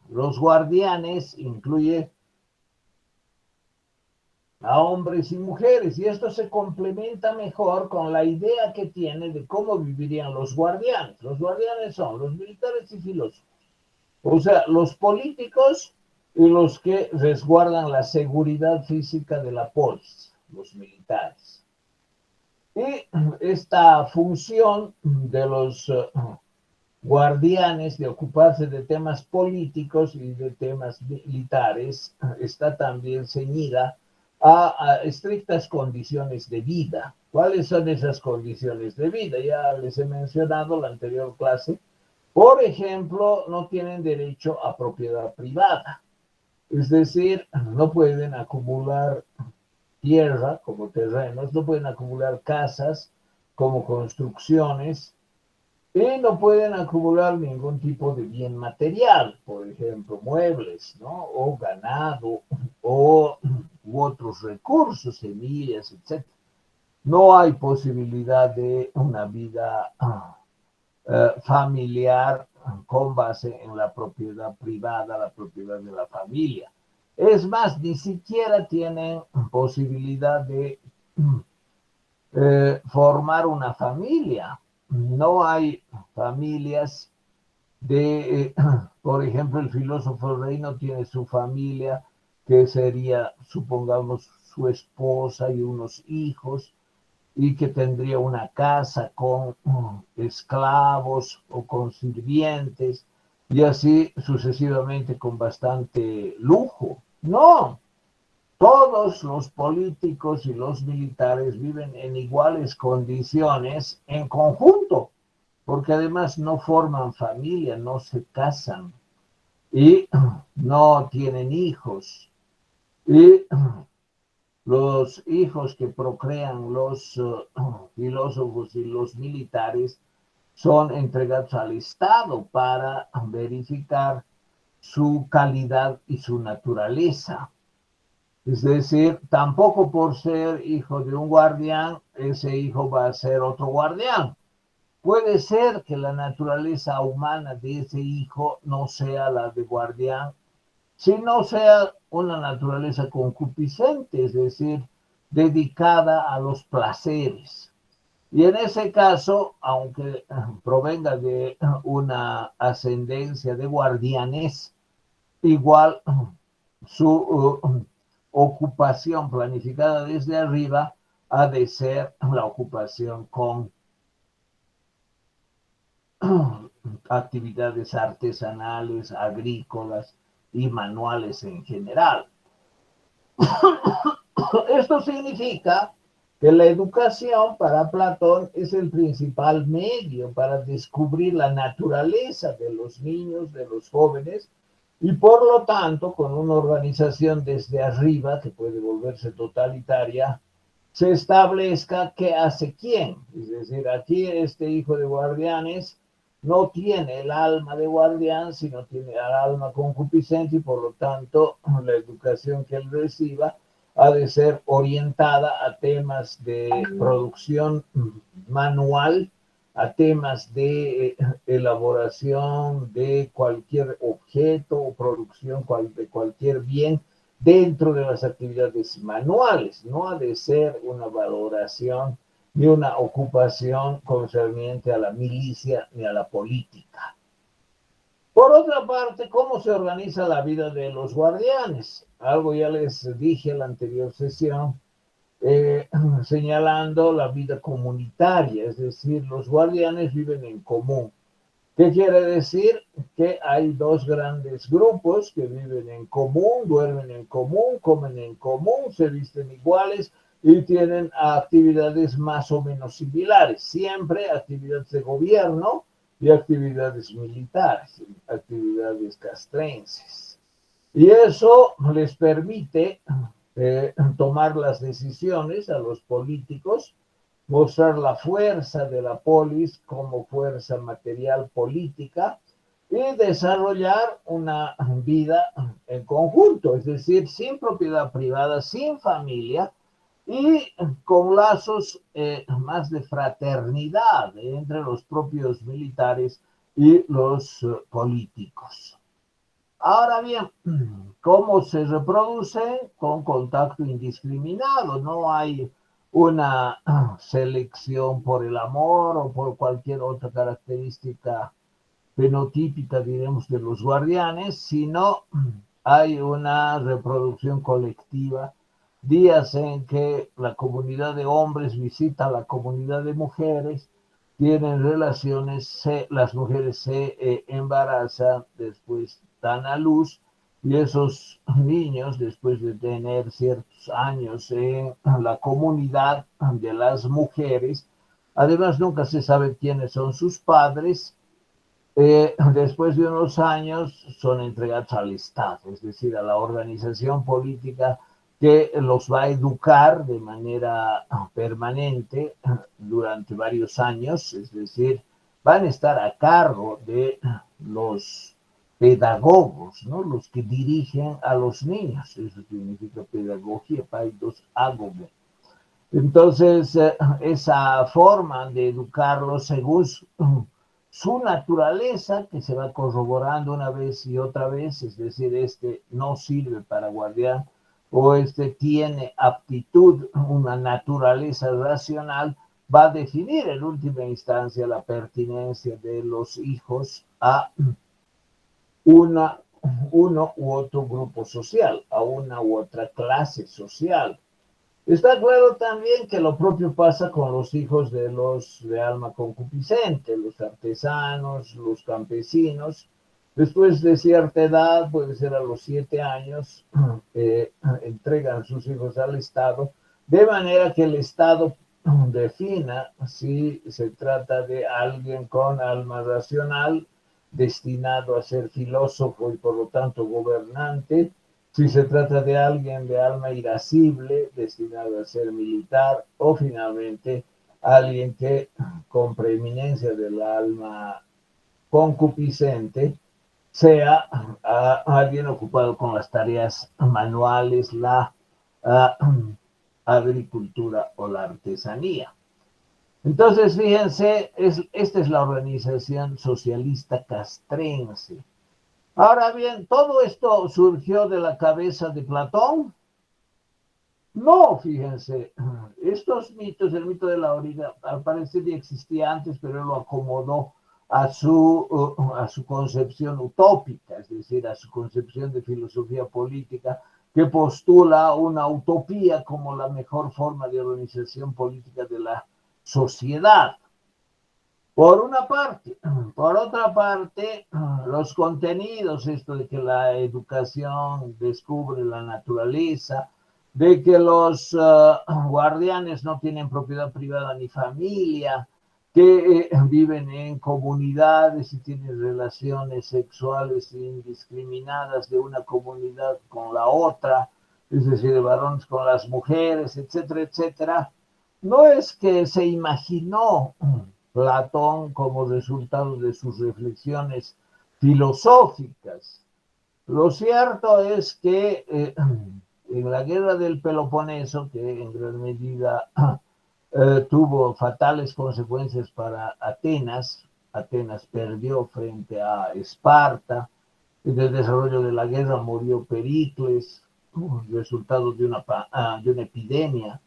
los guardianes incluye a hombres y mujeres, y esto se complementa mejor con la idea que tiene de cómo vivirían los guardianes. Los guardianes son los militares y filósofos, o sea, los políticos y los que resguardan la seguridad física de la polis, los militares. Y esta función de los guardianes de ocuparse de temas políticos y de temas militares está también ceñida a estrictas condiciones de vida. ¿Cuáles son esas condiciones de vida? Ya les he mencionado en la anterior clase. Por ejemplo, no tienen derecho a propiedad privada. Es decir, no pueden acumular tierra como terrenos, no pueden acumular casas como construcciones, y no pueden acumular ningún tipo de bien material, por ejemplo, muebles, ¿no? O ganado, o u otros recursos, semillas, etc. No hay posibilidad de una vida familiar con base en la propiedad privada, la propiedad de la familia. Es más, ni siquiera tienen posibilidad de formar una familia. No hay familias por ejemplo, el filósofo Rey no tiene su familia, que sería, supongamos, su esposa y unos hijos, y que tendría una casa con esclavos o con sirvientes, y así sucesivamente con bastante lujo. No, todos los políticos y los militares viven en iguales condiciones en conjunto, porque además no forman familia, no se casan y no tienen hijos. Y los hijos que procrean los filósofos y los militares son entregados al Estado para verificar su calidad y su naturaleza. Es decir, tampoco por ser hijo de un guardián, ese hijo va a ser otro guardián. Puede ser que la naturaleza humana de ese hijo no sea la de guardián, sino sea una naturaleza concupiscente, es decir, dedicada a los placeres. Y en ese caso, aunque provenga de una ascendencia de guardianes, igual su ocupación planificada desde arriba ha de ser la ocupación con actividades artesanales, agrícolas y manuales en general. Esto significa que la educación para Platón es el principal medio para descubrir la naturaleza de los niños, de los jóvenes, y por lo tanto, con una organización desde arriba, que puede volverse totalitaria, se establezca qué hace quién. Es decir, aquí este hijo de guardianes no tiene el alma de guardián, sino tiene el alma concupiscente, y por lo tanto la educación que él reciba ha de ser orientada a temas de producción manual, a temas de elaboración de cualquier objeto o producción de cualquier bien dentro de las actividades manuales. No ha de ser una valoración ni una ocupación concerniente a la milicia ni a la política. Por otra parte, ¿cómo se organiza la vida de los guardianes? Algo ya les dije en la anterior sesión, señalando la vida comunitaria, es decir, los guardianes viven en común. ¿Qué quiere decir? Que hay dos grandes grupos que viven en común, duermen en común, comen en común, se visten iguales y tienen actividades más o menos similares, siempre actividades de gobierno y actividades militares, actividades castrenses. Y eso les permite tomar las decisiones a los políticos, mostrar la fuerza de la polis como fuerza material política y desarrollar una vida en conjunto, es decir, sin propiedad privada, sin familia y con lazos más de fraternidad entre los propios militares y los políticos. Ahora bien, ¿cómo se reproduce? Con contacto indiscriminado. No hay una selección por el amor o por cualquier otra característica fenotípica, diremos, de los guardianes, sino hay una reproducción colectiva. Días en que la comunidad de hombres visita a la comunidad de mujeres, tienen relaciones, las mujeres se embarazan, después dan a luz, y esos niños, después de tener ciertos años en la comunidad de las mujeres, además nunca se sabe quiénes son sus padres, después de unos años son entregados al Estado, es decir, a la organización política que los va a educar de manera permanente durante varios años, es decir, van a estar a cargo de los pedagogos, ¿no? Los que dirigen a los niños, eso significa pedagogía, paidos, ágogo. Entonces, esa forma de educarlos según su naturaleza, que se va corroborando una vez y otra vez, es decir, este no sirve para guardián o este tiene aptitud, una naturaleza racional, va a definir en última instancia la pertinencia de los hijos a uno u otro grupo social, a una u otra clase social. Está claro también que lo propio pasa con los hijos de los de alma concupiscente, los artesanos, los campesinos. Después de cierta edad, puede ser a los 7 años, entregan sus hijos al Estado, de manera que el Estado defina si se trata de alguien con alma racional, destinado a ser filósofo y por lo tanto gobernante, si se trata de alguien de alma irascible, destinado a ser militar, o finalmente alguien que, con preeminencia del alma concupiscente, sea alguien ocupado con las tareas manuales, la agricultura o la artesanía. Entonces, fíjense, esta es la organización socialista castrense. Ahora bien, ¿todo esto surgió de la cabeza de Platón? No, fíjense, estos mitos, el mito de la orina, al parecer ya existía antes, pero él lo acomodó a su concepción utópica, es decir, a su concepción de filosofía política, que postula una utopía como la mejor forma de organización política de la sociedad. Por una parte. Por otra parte, los contenidos, esto de que la educación descubre la naturaleza, de que los guardianes no tienen propiedad privada ni familia, que viven en comunidades y tienen relaciones sexuales indiscriminadas de una comunidad con la otra, es decir, de varones con las mujeres, etcétera, etcétera. No es que se imaginó Platón como resultado de sus reflexiones filosóficas. Lo cierto es que en la guerra del Peloponeso, que en gran medida tuvo fatales consecuencias para Atenas, Atenas perdió frente a Esparta, en el desarrollo de la guerra murió Pericles, resultado de una epidemia,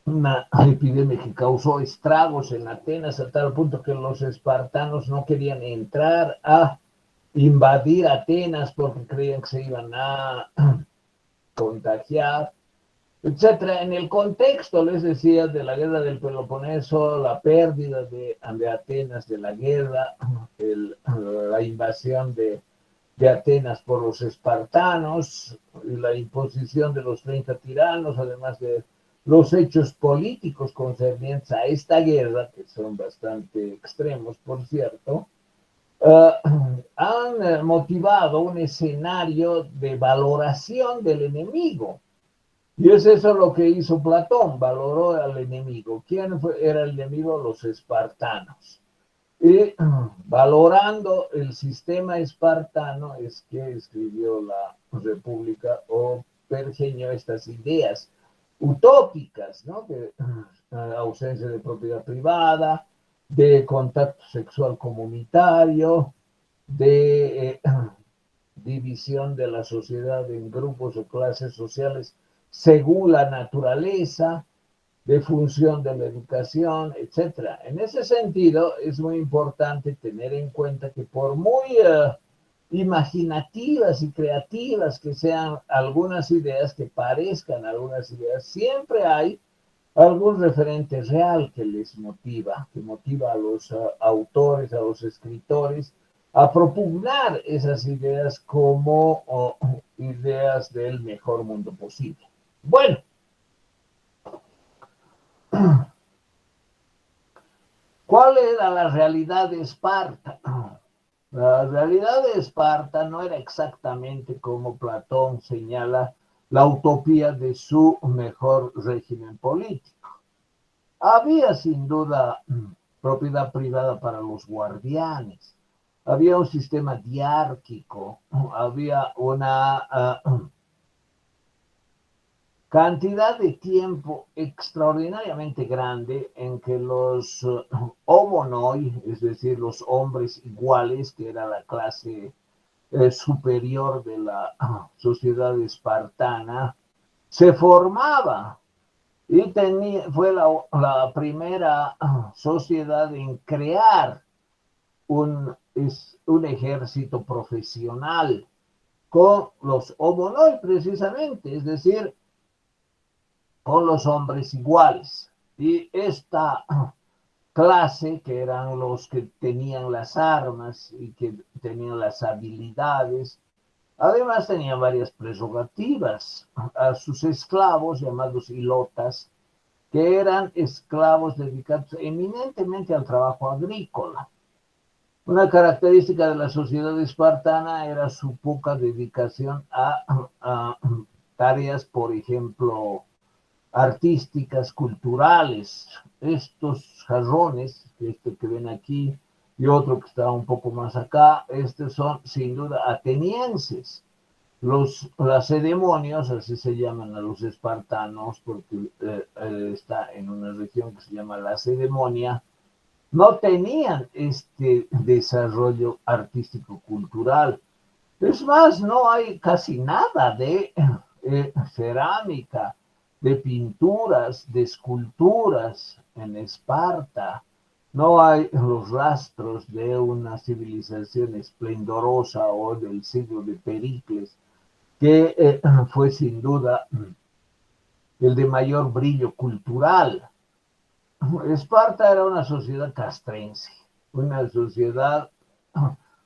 una epidemia que causó estragos en Atenas a tal punto que los espartanos no querían entrar a invadir Atenas porque creían que se iban a contagiar, etcétera. En el contexto, les decía, de la guerra del Peloponeso, la pérdida de Atenas de la guerra, la invasión de Atenas por los espartanos, y la imposición de los 30 tiranos, además de los hechos políticos concernientes a esta guerra, que son bastante extremos, por cierto, han motivado un escenario de valoración del enemigo. Y es eso lo que hizo Platón, valoró al enemigo. ¿Quién era el enemigo? Los espartanos. Y valorando el sistema espartano es que escribió la República o pergeñó estas ideas utópicas, ¿no? De ausencia de propiedad privada, de contacto sexual comunitario, de división de la sociedad en grupos o clases sociales según la naturaleza, de función de la educación, etcétera. En ese sentido, es muy importante tener en cuenta que por muy imaginativas y creativas que sean algunas ideas, que parezcan algunas ideas, siempre hay algún referente real que les motiva, que motiva a los autores, a los escritores, a propugnar esas ideas como ideas del mejor mundo posible. Bueno, ¿cuál era la realidad de Esparta? La realidad de Esparta no era exactamente como Platón señala la utopía de su mejor régimen político. Había sin duda propiedad privada para los guardianes, había un sistema diárquico, había una cantidad de tiempo extraordinariamente grande en que los homonoi, es decir, los hombres iguales, que era la clase superior de la sociedad espartana, se formaba y fue la primera sociedad en crear un ejército profesional con los homonoi precisamente, es decir, con los hombres iguales. Y esta clase, que eran los que tenían las armas y que tenían las habilidades, además tenían varias prerrogativas a sus esclavos, llamados ilotas, que eran esclavos dedicados eminentemente al trabajo agrícola. Una característica de la sociedad espartana era su poca dedicación a tareas, por ejemplo, artísticas, culturales. Estos jarrones, este que ven aquí y otro que está un poco más acá, estos son sin duda atenienses. Los lacedemonios, así se llaman a los espartanos, porque está en una región que se llama Lacedemonia, no tenían este desarrollo artístico-cultural. Es más, no hay casi nada de cerámica, de pinturas, de esculturas en Esparta. No hay los rastros de una civilización esplendorosa o del siglo de Pericles, que fue sin duda el de mayor brillo cultural. Esparta era una sociedad castrense, una sociedad,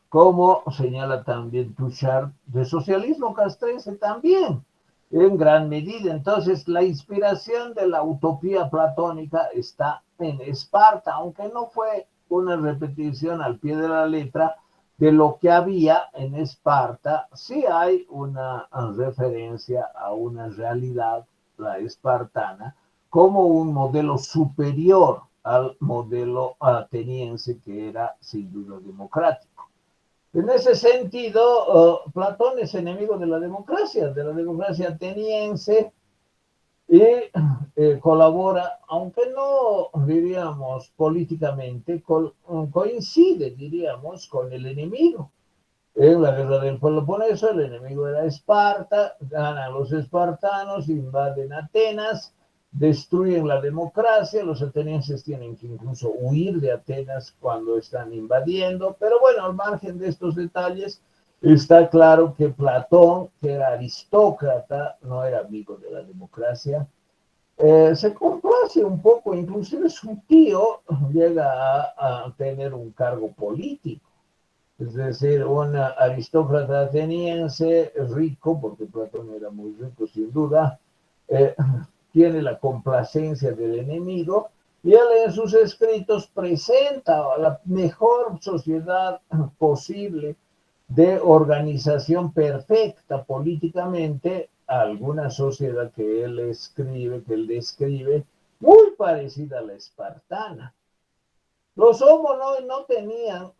como señala también Touchard, de socialismo castrense también, en gran medida. Entonces, la inspiración de la utopía platónica está en Esparta, aunque no fue una repetición al pie de la letra de lo que había en Esparta, sí hay una referencia a una realidad, la espartana, como un modelo superior al modelo ateniense, que era sin duda democrático. En ese sentido, Platón es enemigo de la democracia ateniense, y colabora, aunque no diríamos políticamente, coincide, diríamos, con el enemigo. En la guerra del Peloponeso, el enemigo era Esparta, ganan los espartanos, invaden Atenas, destruyen la democracia, los atenienses tienen que incluso huir de Atenas cuando están invadiendo, pero bueno, al margen de estos detalles, está claro que Platón, que era aristócrata, no era amigo de la democracia, se complace un poco, inclusive su tío llega a tener un cargo político. Es decir, un aristócrata ateniense rico, porque Platón era muy rico sin duda, eh, tiene la complacencia del enemigo y él en sus escritos presenta la mejor sociedad posible de organización perfecta políticamente a alguna sociedad que él escribe, que él describe, muy parecida a la espartana. Los homos no tenían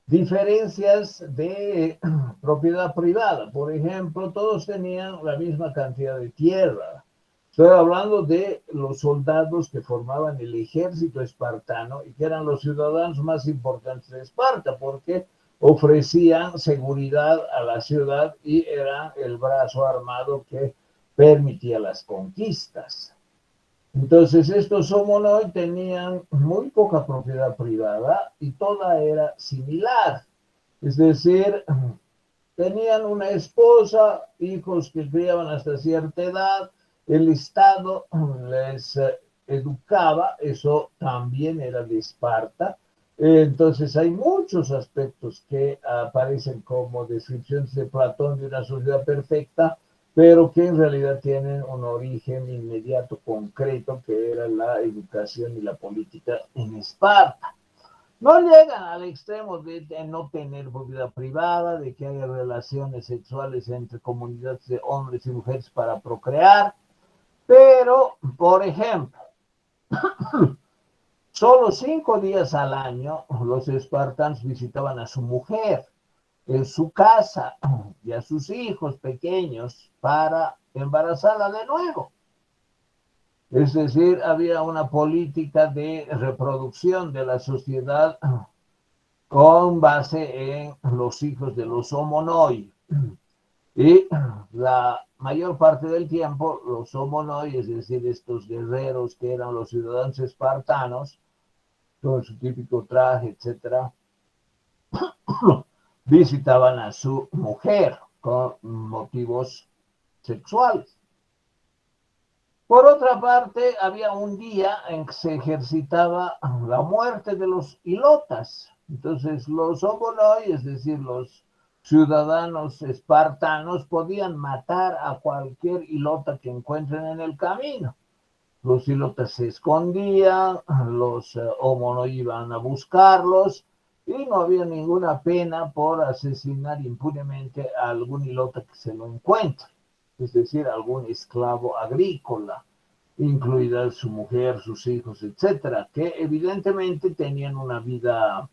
diferencias de propiedad privada. Por ejemplo, todos tenían la misma cantidad de tierra. Estoy hablando de los soldados que formaban el ejército espartano y que eran los ciudadanos más importantes de Esparta, porque ofrecían seguridad a la ciudad y eran el brazo armado que permitía las conquistas. Entonces, estos homonoi tenían muy poca propiedad privada y toda era similar. Es decir, tenían una esposa, hijos que criaban hasta cierta edad, el Estado les educaba, eso también era de Esparta. Entonces hay muchos aspectos que aparecen como descripciones de Platón de una sociedad perfecta, pero que en realidad tienen un origen inmediato, concreto, que era la educación y la política en Esparta. No llegan al extremo de no tener propiedad privada, de que haya relaciones sexuales entre comunidades de hombres y mujeres para procrear, pero, por ejemplo, solo 5 días al año los espartanos visitaban a su mujer en su casa y a sus hijos pequeños para embarazarla de nuevo. Es decir, había una política de reproducción de la sociedad con base en los hijos de los homonoi. Y la mayor parte del tiempo, los homonoi, es decir, estos guerreros que eran los ciudadanos espartanos, con su típico traje, etcétera, visitaban a su mujer con motivos sexuales. Por otra parte, había un día en que se ejercitaba la muerte de los ilotas. Entonces, los homonoi, es decir, los ciudadanos espartanos, podían matar a cualquier ilota que encuentren en el camino. Los ilotas se escondían, los homonoi iban a buscarlos y no había ninguna pena por asesinar impunemente a algún ilota que se lo encuentre, es decir, algún esclavo agrícola, incluida su mujer, sus hijos, etcétera, que evidentemente tenían una vida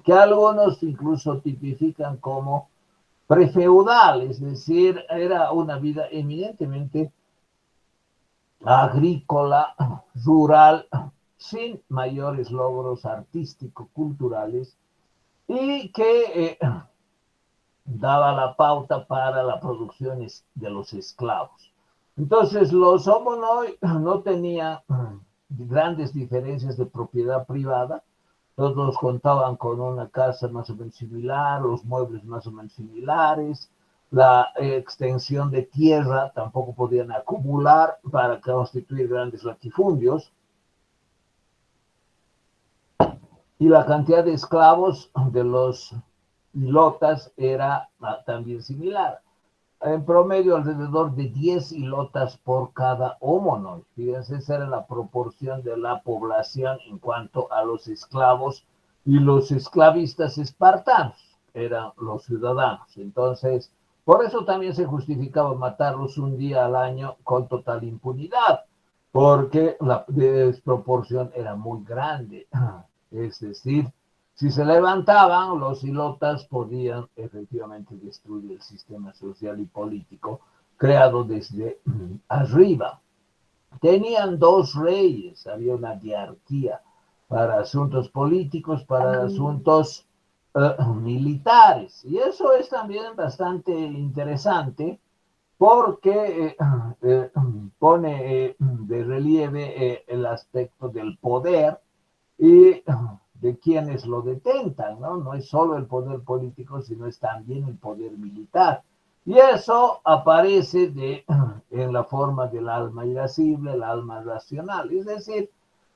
que algunos incluso tipifican como prefeudal, es decir, era una vida eminentemente agrícola, rural, sin mayores logros artístico-culturales y que daba la pauta para la producción de los esclavos. Entonces, los homonoi no tenían grandes diferencias de propiedad privada, todos contaban con una casa más o menos similar, los muebles más o menos similares, la extensión de tierra tampoco podían acumular para constituir grandes latifundios, y la cantidad de esclavos de los ilotas era también similar. En promedio alrededor de 10 ilotas por cada homonoi. Fíjense, esa era la proporción de la población en cuanto a los esclavos, y los esclavistas espartanos eran los ciudadanos. Entonces, por eso también se justificaba matarlos un día al año con total impunidad, porque la desproporción era muy grande. Es decir, si se levantaban, los ilotas podían efectivamente destruir el sistema social y político creado desde arriba. Tenían dos reyes, había una diarquía para asuntos políticos, para asuntos militares. Y eso es también bastante interesante porque pone de relieve el aspecto del poder y de quienes lo detentan, ¿no? No es solo el poder político, sino es también el poder militar. Y eso aparece en la forma del alma irascible, el alma racional. Es decir,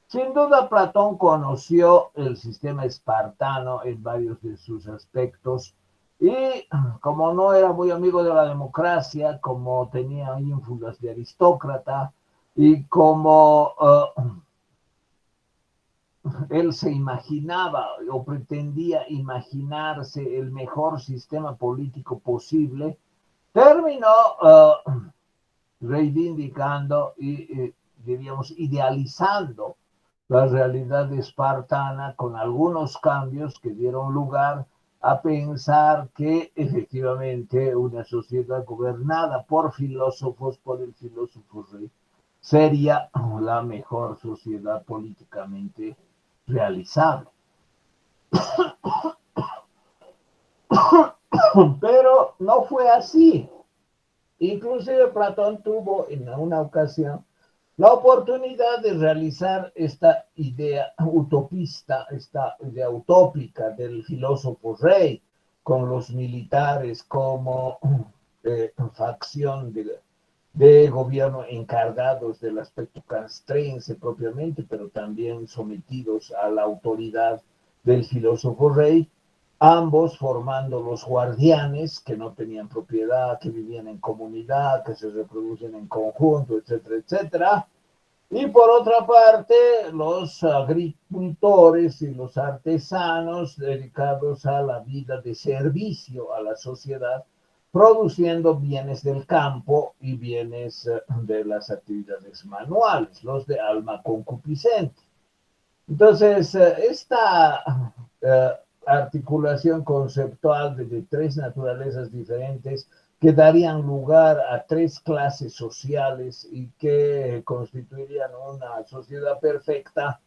sin duda Platón conoció el sistema espartano en varios de sus aspectos y como no era muy amigo de la democracia, como tenía ínfulas de aristócrata y como él se imaginaba o pretendía imaginarse el mejor sistema político posible, terminó reivindicando y, diríamos, idealizando la realidad espartana con algunos cambios que dieron lugar a pensar que efectivamente una sociedad gobernada por filósofos, por el filósofo rey, sería la mejor sociedad políticamente realizable. Pero no fue así. Inclusive Platón tuvo en una ocasión la oportunidad de realizar esta idea utopista, esta idea utópica del filósofo rey, con los militares como facción de gobierno encargados del aspecto castrense propiamente, pero también sometidos a la autoridad del filósofo rey, ambos formando los guardianes que no tenían propiedad, que vivían en comunidad, que se reproducen en conjunto, etcétera, etcétera. Y por otra parte, los agricultores y los artesanos dedicados a la vida de servicio a la sociedad, produciendo bienes del campo y bienes de las actividades manuales, los de alma concupiscente. Entonces, esta eh, articulación conceptual de tres naturalezas diferentes que darían lugar a tres clases sociales y que constituirían una sociedad perfecta,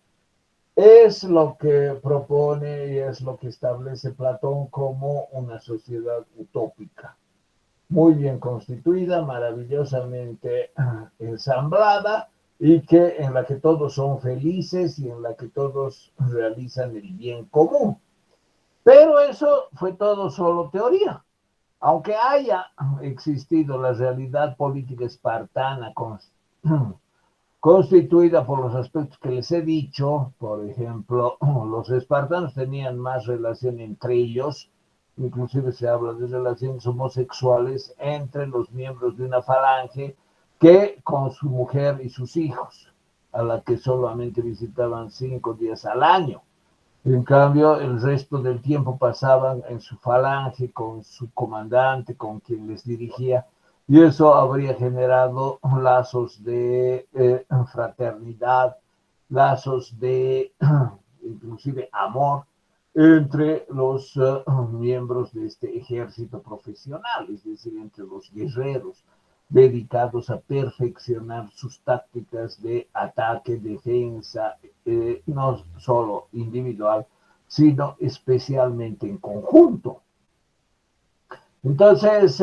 es lo que propone y es lo que establece Platón como una sociedad utópica, muy bien constituida, maravillosamente ensamblada y que en la que todos son felices y en la que todos realizan el bien común. Pero eso fue todo solo teoría. Aunque haya existido la realidad política espartana constituida por los aspectos que les he dicho, por ejemplo, los espartanos tenían más relación entre ellos, inclusive se habla de relaciones homosexuales entre los miembros de una falange que con su mujer y sus hijos, a la que solamente visitaban 5 días al año. En cambio, el resto del tiempo pasaban en su falange con su comandante, con quien les dirigía, y eso habría generado lazos de fraternidad, lazos de inclusive amor entre los miembros de este ejército profesional, es decir, entre los guerreros dedicados a perfeccionar sus tácticas de ataque, defensa, no solo individual, sino especialmente en conjunto. Entonces,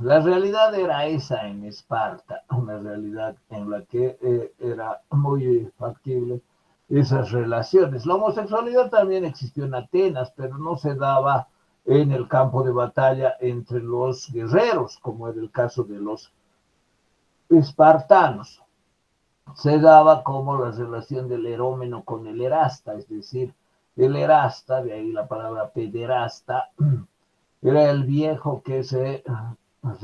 la realidad era esa en Esparta, una realidad en la que era muy factible esas relaciones. La homosexualidad también existió en Atenas, pero no se daba en el campo de batalla entre los guerreros, como era el caso de los espartanos. Se daba como la relación del erómeno con el erasta, es decir, el erasta, de ahí la palabra pederasta, era el viejo que se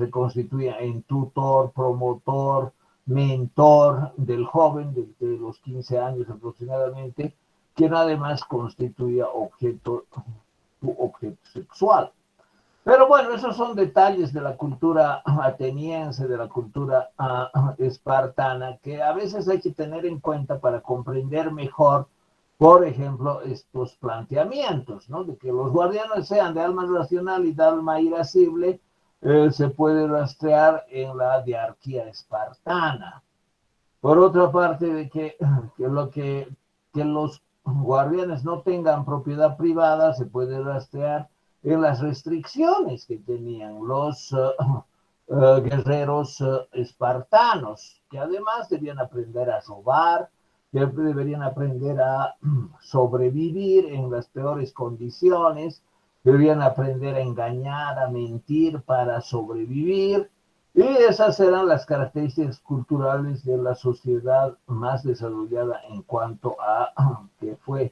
constituía en tutor, promotor, mentor del joven de los 15 años aproximadamente, quien además constituía objeto sexual. Pero bueno, esos son detalles de la cultura ateniense, de la cultura espartana, que a veces hay que tener en cuenta para comprender mejor, por ejemplo, estos planteamientos, ¿no? De que los guardianes sean de alma racional y de alma irascible, se puede rastrear en la diarquía espartana. Por otra parte, de que los guardianes no tengan propiedad privada se puede rastrear en las restricciones que tenían los guerreros espartanos, que además debían aprender a robar, que deberían aprender a sobrevivir en las peores condiciones, deberían aprender a engañar, a mentir para sobrevivir, y esas eran las características culturales de la sociedad más desarrollada en cuanto a que fue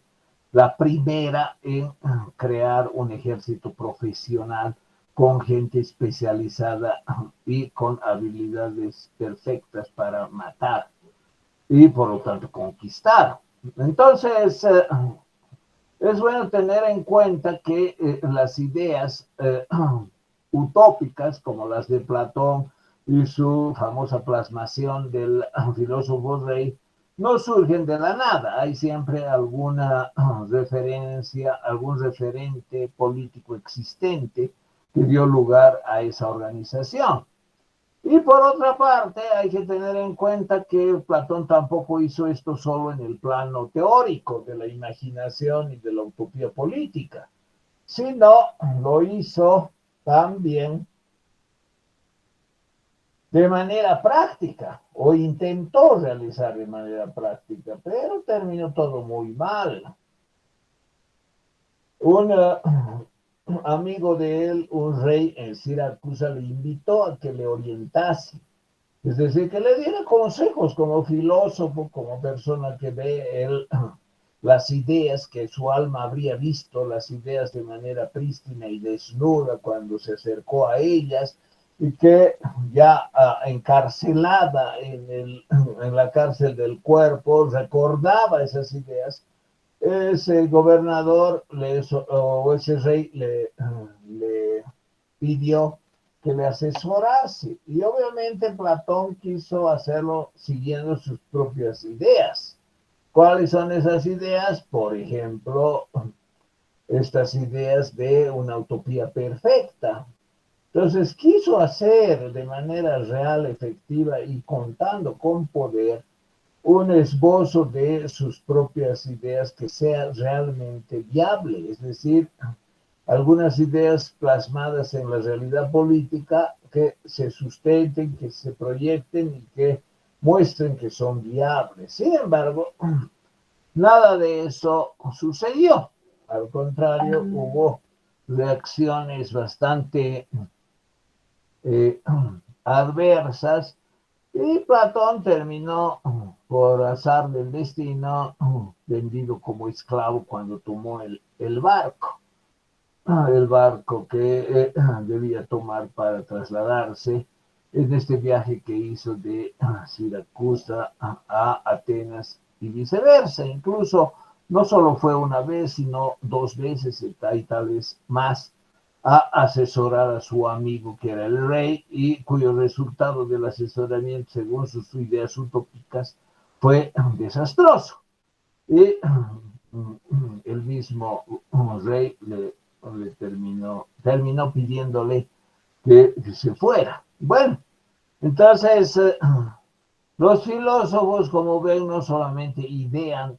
la primera en crear un ejército profesional con gente especializada y con habilidades perfectas para matar y por lo tanto conquistar. Entonces, es bueno tener en cuenta que las ideas utópicas como las de Platón y su famosa plasmación del filósofo rey no surgen de la nada, hay siempre alguna referencia, algún referente político existente que dio lugar a esa organización. Y por otra parte, hay que tener en cuenta que Platón tampoco hizo esto solo en el plano teórico de la imaginación y de la utopía política, sino lo hizo también de manera práctica, o intentó realizar de manera práctica, pero terminó todo muy mal. Un amigo de él, un rey en Siracusa, le invitó a que le orientase. Es decir, que le diera consejos como filósofo, como persona que ve él las ideas que su alma habría visto, las ideas de manera prístina y desnuda cuando se acercó a ellas, y que ya encarcelada en la cárcel del cuerpo recordaba esas ideas. Ese gobernador o ese rey le pidió que le asesorase y obviamente Platón quiso hacerlo siguiendo sus propias ideas. ¿Cuáles son esas ideas? Por ejemplo, estas ideas de una utopía perfecta. Entonces quiso hacer de manera real, efectiva y contando con poder un esbozo de sus propias ideas que sea realmente viable, es decir, algunas ideas plasmadas en la realidad política que se sustenten, que se proyecten y que muestren que son viables. Sin embargo, nada de eso sucedió. Al contrario, hubo reacciones bastante eh, adversas y Platón terminó por azar del destino vendido como esclavo cuando tomó el barco. El barco que debía tomar para trasladarse en este viaje que hizo de Siracusa a Atenas y viceversa. Incluso no solo fue una vez, sino dos veces y tal vez más a asesorar a su amigo que era el rey y cuyo resultado del asesoramiento según sus ideas utópicas fue desastroso. Y el mismo rey le terminó pidiéndole que se fuera. Bueno, entonces los filósofos, como ven, no solamente idean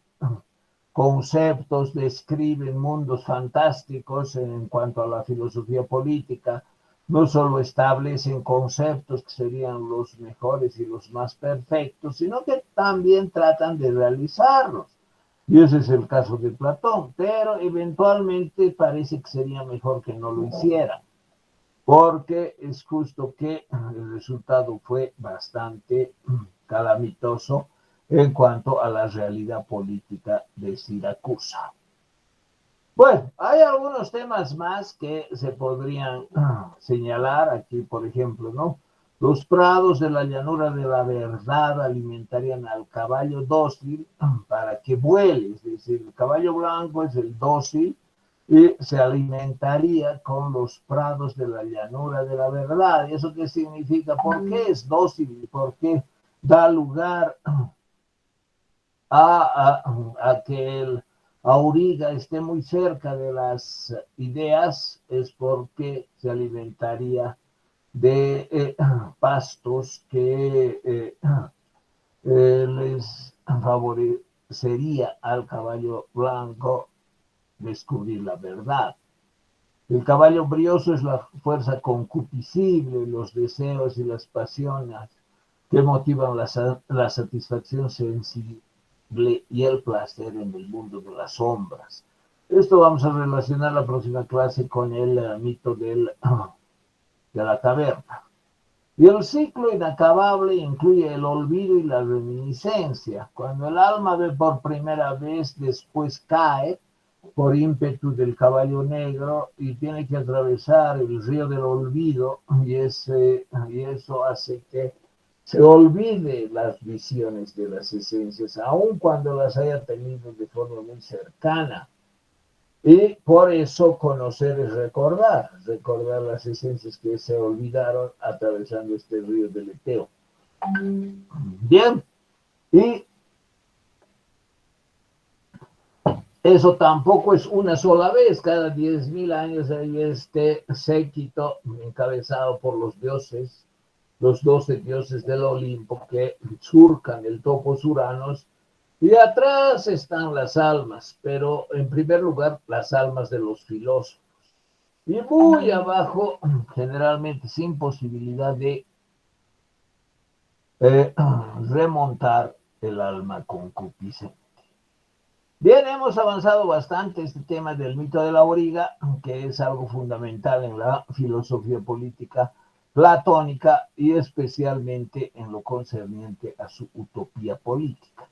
conceptos, describen mundos fantásticos en cuanto a la filosofía política, no solo establecen conceptos que serían los mejores y los más perfectos, sino que también tratan de realizarlos. Y ese es el caso de Platón, pero eventualmente parece que sería mejor que no lo hicieran, porque es justo que el resultado fue bastante calamitoso en cuanto a la realidad política de Siracusa. Bueno, hay algunos temas más que se podrían señalar aquí, por ejemplo, ¿no? Los prados de la llanura de la verdad alimentarían al caballo dócil para que vuele, es decir, el caballo blanco es el dócil y se alimentaría con los prados de la llanura de la verdad. ¿Y eso qué significa? ¿Por qué es dócil y por qué da lugar a que el auriga esté muy cerca de las ideas? Es porque se alimentaría de pastos que les favorecería al caballo blanco descubrir la verdad. El caballo brioso es la fuerza concupiscible, los deseos y las pasiones que motivan la satisfacción sensible y el placer en el mundo de las sombras. Esto vamos a relacionar la próxima clase con el mito de la caverna. Y el ciclo inacabable incluye el olvido y la reminiscencia. Cuando el alma ve por primera vez, después cae por ímpetu del caballo negro y tiene que atravesar el río del olvido y eso hace que se olvide las visiones de las esencias, aun cuando las haya tenido de forma muy cercana. Y por eso conocer es recordar las esencias que se olvidaron atravesando este río del Eteo. Bien, y eso tampoco es una sola vez, cada 10.000 años hay este séquito encabezado por los dioses, los 12 dioses del Olimpo que surcan el topos Uranos, y atrás están las almas, pero en primer lugar las almas de los filósofos. Y muy abajo, generalmente sin posibilidad de remontar el alma concupiscente. Bien, hemos avanzado bastante este tema del mito de la auriga, que es algo fundamental en la filosofía política platónica y especialmente en lo concerniente a su utopía política.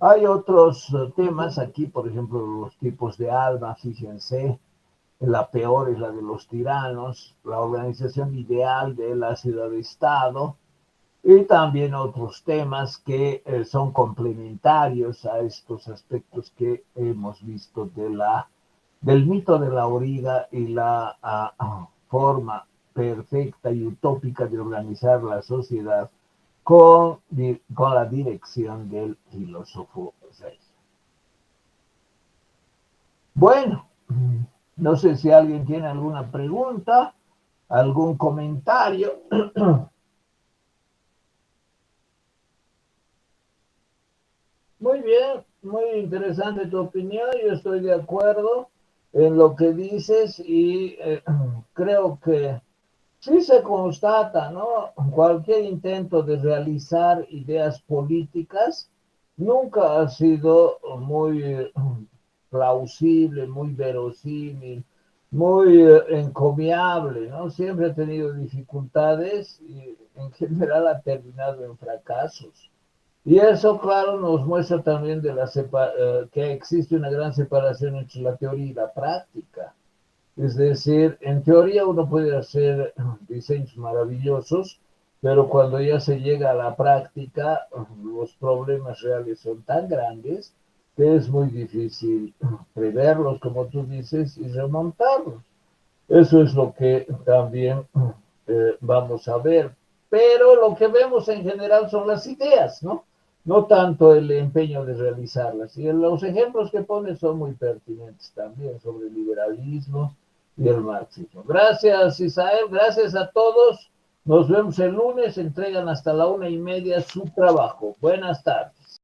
Hay otros temas aquí, por ejemplo, los tipos de alma, fíjense, la peor es la de los tiranos, la organización ideal de la ciudad-estado, y también otros temas que son complementarios a estos aspectos que hemos visto del mito de la origa y la forma perfecta y utópica de organizar la sociedad con la dirección del filósofo Rey. Bueno, no sé si alguien tiene alguna pregunta, algún comentario. Muy bien, muy interesante tu opinión. Yo estoy de acuerdo en lo que dices y creo que sí se constata, ¿no? Cualquier intento de realizar ideas políticas nunca ha sido muy plausible, muy verosímil, muy encomiable, ¿no? Siempre ha tenido dificultades y en general ha terminado en fracasos. Y eso, claro, nos muestra también que existe una gran separación entre la teoría y la práctica. Es decir, en teoría uno puede hacer diseños maravillosos, pero cuando ya se llega a la práctica, los problemas reales son tan grandes que es muy difícil preverlos, como tú dices, y remontarlos. Eso es lo que también vamos a ver. Pero lo que vemos en general son las ideas, ¿no? No tanto el empeño de realizarlas. Y los ejemplos que pones son muy pertinentes también sobre el liberalismo y el marxismo. Gracias, Isael. Gracias a todos. Nos vemos el lunes. Entregan hasta la 1:30 su trabajo. Buenas tardes.